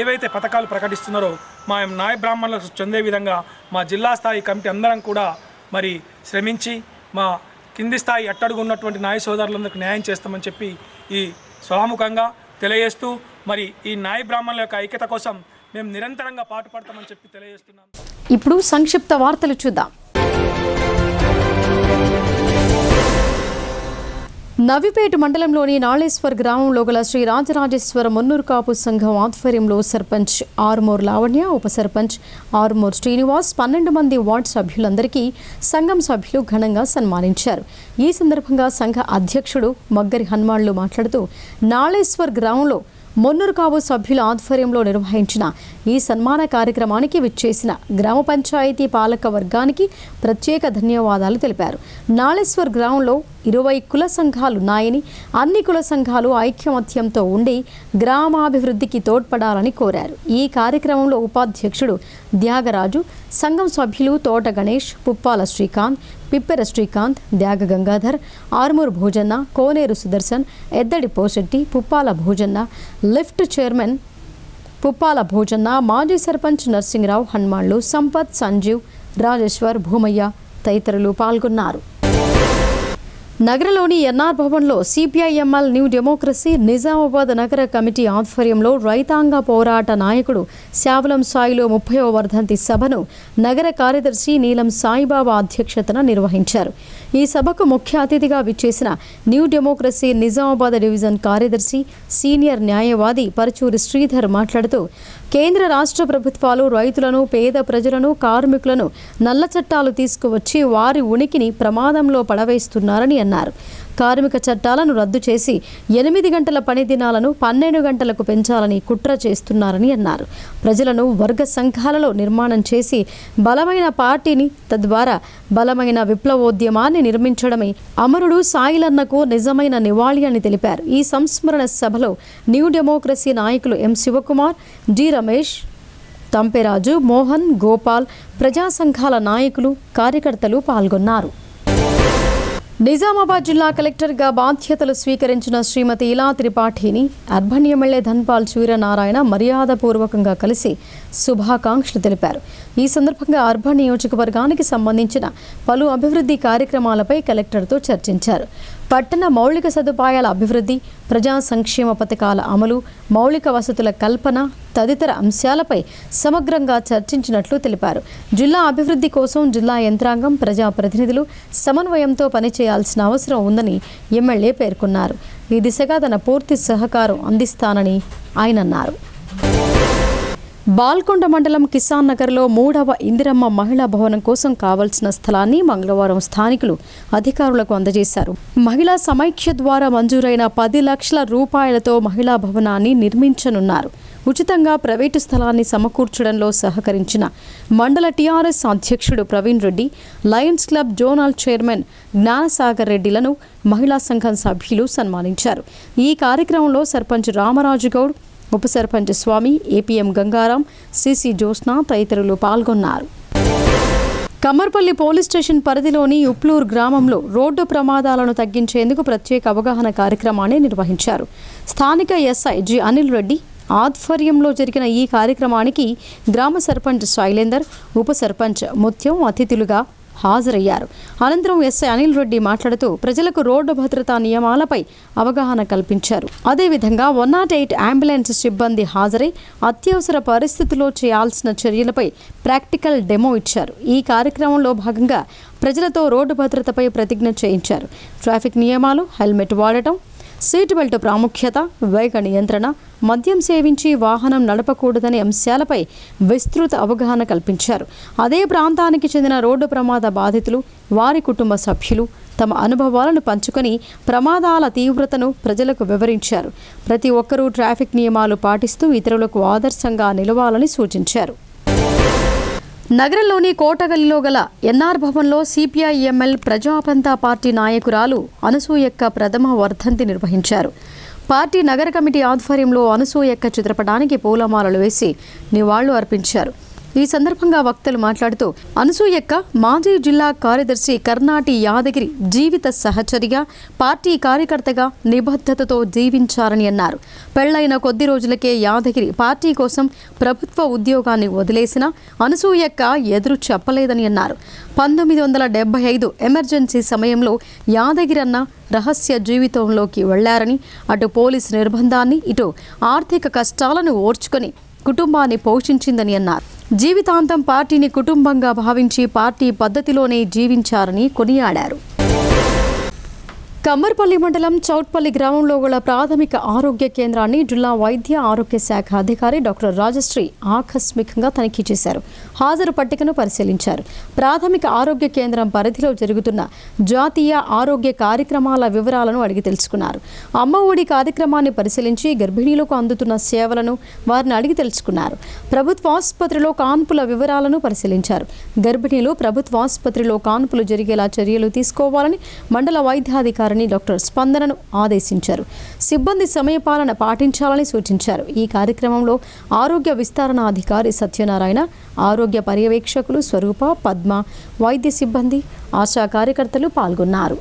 Speaker 12: ఏవైతే పథకాలు ప్రకటిస్తున్నారో మా నాయ బ్రాహ్మణులకు చెందే విధంగా మా జిల్లా స్థాయి కమిటీ అందరం కూడా మరి శ్రమించి మా కింది స్థాయి అట్టడుగు ఉన్నటువంటి న్యాయ సోదరులందరికీ న్యాయం చేస్తామని చెప్పి ఈ స్వాముఖంగా తెలియజేస్తూ మరి ఈ నాయ బ్రాహ్మణుల యొక్క ఐక్యత కోసం మేము నిరంతరంగా పాటుపడతామని చెప్పి తెలియజేస్తున్నాం.
Speaker 1: ఇప్పుడు సంక్షిప్త వార్తలు చూద్దాం. నవిపేట మండలంలోని నాళేశ్వర్ గ్రామంలో గల శ్రీ రాజరాజేశ్వర మున్నూరు కాపు సంఘం ఆధ్వర్యంలో సర్పంచ్ ఆర్మూర్ లావణ్య, ఉప సర్పంచ్ ఆర్మూర్ శ్రీనివాస్ 12 మంది వార్డు సభ్యులందరికీ సంఘం సభ్యులు ఘనంగా సన్మానించారు. ఈ సందర్భంగా సంఘ అధ్యక్షుడు మగ్గరి హనుమాన్లు మాట్లాడుతూ నాళేశ్వర్ గ్రామంలో మున్నూరు కాపు సభ్యుల ఆధ్వర్యంలో నిర్వహించిన ఈ సన్మాన కార్యక్రమానికి విచ్చేసిన గ్రామ పంచాయతీ పాలక వర్గానికి ప్రత్యేక ధన్యవాదాలు తెలిపారు. నాళేశ్వర్ గ్రామంలో 20 కుల సంఘాలున్నాయని, అన్ని కుల సంఘాలు ఐక్యమత్యంతో ఉండి గ్రామాభివృద్ధికి తోడ్పడాలని కోరారు. ఈ కార్యక్రమంలో ఉపాధ్యక్షుడు త్యాగరాజు, సంఘం సభ్యులు తోట గణేష్, పుప్పాల శ్రీకాంత్, పిప్పెర శ్రీకాంత్, త్యాగ గంగాధర్, ఆర్మూర్ భోజన్న, కోనేరు సుదర్శన్, ఎద్దడి పోశెట్టి, పుప్పాల భోజన్న, లిఫ్ట్ చైర్మన్ పుప్పాల భోజన్న, మాజీ సర్పంచ్ నర్సింగరావు, హనుమాన్లు, సంపత్, సంజీవ్, రాజేశ్వర్, భూమయ్య తదితరులు పాల్గొన్నారు. నగరంలోని ఎన్ఆర్ భవన్లో సిపిఐఎంఎల్ న్యూ డెమోక్రసీ నిజామాబాద్ నగర కమిటీ ఆధ్వర్యంలో రైతాంగ పోరాట నాయకుడు శావలం సాయిలో 30వ వర్ధంతి సభను నగర కార్యదర్శి నీలం సాయిబాబా అధ్యక్షతన నిర్వహించారు. ఈ సభకు ముఖ్య అతిథిగా విచ్చేసిన న్యూ డెమోక్రసీ నిజామాబాద్ డివిజన్ కార్యదర్శి సీనియర్ న్యాయవాది పరచూరి శ్రీధర్ మాట్లాడుతూ కేంద్ర రాష్ట్ర ప్రభుత్వాలు రైతులను, పేద ప్రజలను, కార్మికులను నల్ల చట్టాలు తీసుకువచ్చి వారి ఉనికిని ప్రమాదంలో పడవేస్తున్నారని అన్నారు. కార్మిక చట్టాలను రద్దు చేసి 8 గంటల పని దినాలను 12 గంటలకు పెంచాలని కుట్ర చేస్తున్నారని అన్నారు. ప్రజలను వర్గ సంఘాలలో నిర్మాణం చేసి బలమైన పార్టీని, తద్వారా బలమైన విప్లవోద్యమాన్ని నిర్మించడమే అమరుడు సాయిలన్నకు నిజమైన నివాళి అని తెలిపారు. ఈ సంస్మరణ సభలో న్యూ డెమోక్రసీ నాయకులు ఎం శివకుమార్, డి రమేష్, తంపెరాజు, మోహన్, గోపాల్, ప్రజా సంఘాల నాయకులు, కార్యకర్తలు పాల్గొన్నారు. నిజామాబాద్ జిల్లా కలెక్టర్గా బాధ్యతలు స్వీకరించిన శ్రీమతి ఇలా త్రిపాఠిని అర్బన్ ఎమ్మెల్యే ధన్పాల్ సూర్యనారాయణ మర్యాదపూర్వకంగా కలిసి శుభాకాంక్షలు తెలిపారు. ఈ సందర్భంగా అర్బన్ నియోజకవర్గానికి సంబంధించిన పలు అభివృద్ధి కార్యక్రమాలపై కలెక్టర్తో చర్చించారు. పట్టణ మౌలిక సదుపాయాల అభివృద్ధి, ప్రజా సంక్షేమ పథకాల అమలు, మౌలిక వసతుల కల్పన తదితర అంశాలపై సమగ్రంగా చర్చించినట్లు తెలిపారు. జిల్లా అభివృద్ధి కోసం జిల్లా యంత్రాంగం, ప్రజాప్రతినిధులు సమన్వయంతో పనిచేయాల్సిన అవసరం ఉందని ఎమ్మెల్యే పేర్కొన్నారు. ఈ దిశగా తన పూర్తి సహకారం అందిస్తానని ఆయన అన్నారు. బాల్కొండ మండలం కిసాన్ నగర్లో 3వ ఇందిరమ్మ మహిళా భవనం కోసం కావాల్సిన స్థలాన్ని మంగళవారం స్థానికులు అధికారులకు అందజేశారు. మహిళా సమైక్య ద్వారా మంజూరైన 10 లక్షల రూపాయలతో మహిళా భవనాన్ని నిర్మించనున్నారు. ఉచితంగా ప్రైవేటు స్థలాన్ని సమకూర్చడంలో సహకరించిన మండల టీఆర్ఎస్ అధ్యక్షుడు Praveen Reddy, lions club zonal chairman Gnanasagar రెడ్డిలను మహిళా సంఘం సభ్యులు సన్మానించారు. ఈ కార్యక్రమంలో సర్పంచ్ రామరాజు గౌడ్, ఉప సర్పంచ్ స్వామి, ఏపీఎం గంగారాం, సిసి జ్యోత్స్న తదితరులు పాల్గొన్నారు. కమ్మర్పల్లి పోలీస్ స్టేషన్ పరిధిలోని ఉప్లూరు గ్రామంలో రోడ్డు ప్రమాదాలను తగ్గించేందుకు ప్రత్యేక అవగాహన కార్యక్రమాన్ని నిర్వహించారు. స్థానిక ఎస్ఐ జి అనిల్ రెడ్డి ఆధ్వర్యంలో జరిగిన ఈ కార్యక్రమానికి గ్రామ సర్పంచ్ శైలేందర్, ఉప సర్పంచ్ ముత్యం అతిథులుగా హాజరయ్యారు. అనంతరం ఎస్ఐ అనిల్ రెడ్డి మాట్లాడుతూ ప్రజలకు రోడ్డు భద్రతా నియమాలపై అవగాహన కల్పించారు. అదేవిధంగా 108 అంబులెన్స్ సిబ్బంది హాజరై అత్యవసర పరిస్థితుల్లో చేయాల్సిన చర్యలపై ప్రాక్టికల్ డెమో ఇచ్చారు. ఈ కార్యక్రమంలో భాగంగా ప్రజలతో రోడ్డు భద్రతపై ప్రతిజ్ఞ చేయించారు. ట్రాఫిక్ నియమాలు, హెల్మెట్ వాడటం, సీట్ బెల్ట్ ప్రాముఖ్యత, వేగ నియంత్రణ, మద్యం సేవించి వాహనం నడపకూడదనే అంశాలపై విస్తృత అవగాహన కల్పించారు. అదే ప్రాంతానికి చెందిన రోడ్డు ప్రమాద బాధితులు, వారి కుటుంబ సభ్యులు తమ అనుభవాలను పంచుకొని ప్రమాదాల తీవ్రతను ప్రజలకు వివరించారు. ప్రతి ఒక్కరూ ట్రాఫిక్ నియమాలు పాటిస్తూ ఇతరులకు ఆదర్శంగా నిలవాలని సూచించారు. నగరంలోని కోటగల్లిలో గల ఎన్ఆర్ భవన్లో సిపిఐఎంఎల్ ప్రజాపంతా పార్టీ నాయకురాలు అనసూయక్క ప్రథమ వర్ధంతి నిర్వహించారు. పార్టీ నగర కమిటీ ఆధ్వర్యంలో అనసూయక్క చిత్రపటానికి పూలమాలలు వేసి నివాళులు అర్పించారు. ఈ సందర్భంగా వక్తలు మాట్లాడుతూ అనసూయక్క మాజీ జిల్లా కార్యదర్శి కర్ణాటి యాదగిరి జీవిత సహచరిగా పార్టీ కార్యకర్తగా నిబద్ధతతో జీవించారని అన్నారు. పెళ్లైన కొద్ది రోజులకే యాదగిరి పార్టీ కోసం ప్రభుత్వ ఉద్యోగాన్ని వదిలేసిన అనసూయక్క ఎదురు చెప్పలేదని అన్నారు. 1975 ఎమర్జెన్సీ సమయంలో యాదగిరి అన్న రహస్య జీవితంలోకి వెళ్లారని, అటు పోలీసు నిర్బంధాన్ని ఇటు ఆర్థిక కష్టాలను ఓర్చుకొని కుటుంబాన్ని పోషించిందని అన్నారు. జీవితాంతం పార్టీని కుటుంబంగా భావించి పార్టీ పద్ధతిలోనే జీవించారని కొనియాడారు. కమ్మర్పల్లి మండలం చౌట్పల్లి గ్రామంలో గల ప్రాథమిక ఆరోగ్య కేంద్రాన్ని జిల్లా వైద్య ఆరోగ్య శాఖ అధికారి డాక్టర్ రాజశ్రీ ఆకస్మికంగా తనిఖీ చేశారు. హాజరు పట్టికను పరిశీలించారు. ప్రాథమిక ఆరోగ్య కేంద్రం పరిధిలో జరుగుతున్న జాతీయ ఆరోగ్య కార్యక్రమాల వివరాలను అడిగి తెలుసుకున్నారు. అమ్మ ఒడి కార్యక్రమాన్ని పరిశీలించి గర్భిణీలకు అందుతున్న సేవలను వారిని అడిగి తెలుసుకున్నారు. ప్రభుత్వ ఆసుపత్రిలో కాన్పుల వివరాలను పరిశీలించారు. గర్భిణీలు ప్రభుత్వ ఆసుపత్రిలో కాన్పులు జరిగేలా చర్యలు తీసుకోవాలని మండల వైద్యాధికారి డాక్టర్ స్పందనను ఆదేశించారు. సిబ్బంది సమయపాలన పాటించాలని సూచించారు. ఈ కార్యక్రమంలో ఆరోగ్య విస్తరణాధికారి సత్యనారాయణ, ఆరోగ్య పర్యవేక్షకులు స్వరూప, పద్మ, వైద్య సిబ్బంది, ఆశా కార్యకర్తలు పాల్గొన్నారు.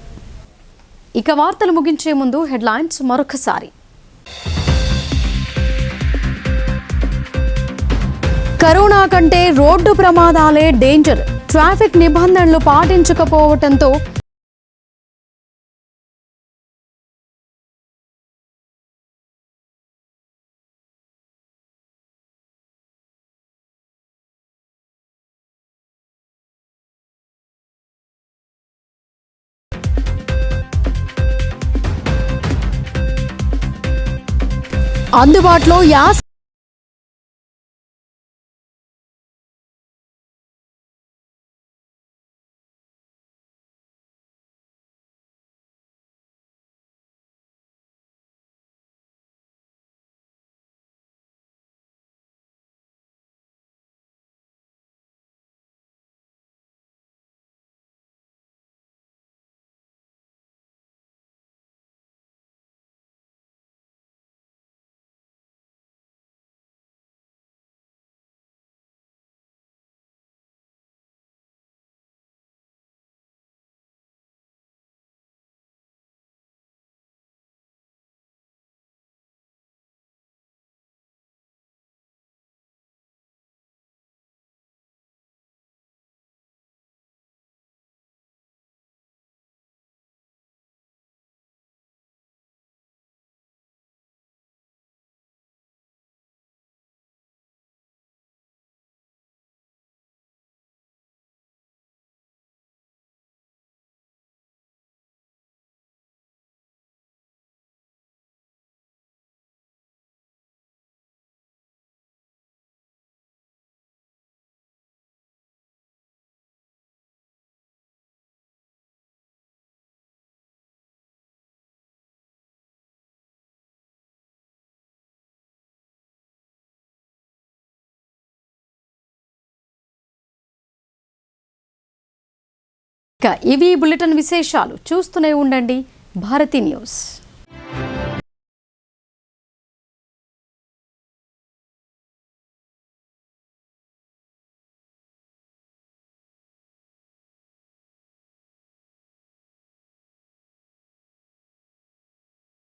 Speaker 1: ఇక వార్తలు ముగించే ముందు హెడ్లైన్స్ మరొకసారి. కరోనా కంటే రోడ్డు ప్రమాదాలే డేంజర్. ట్రాఫిక్ నిబంధనలు పాటించకపోవడంతో అందుబాటులో ఇవి బులెటిన్ విశేషాలు. చూస్తూనే ఉండండి భారతి న్యూస్.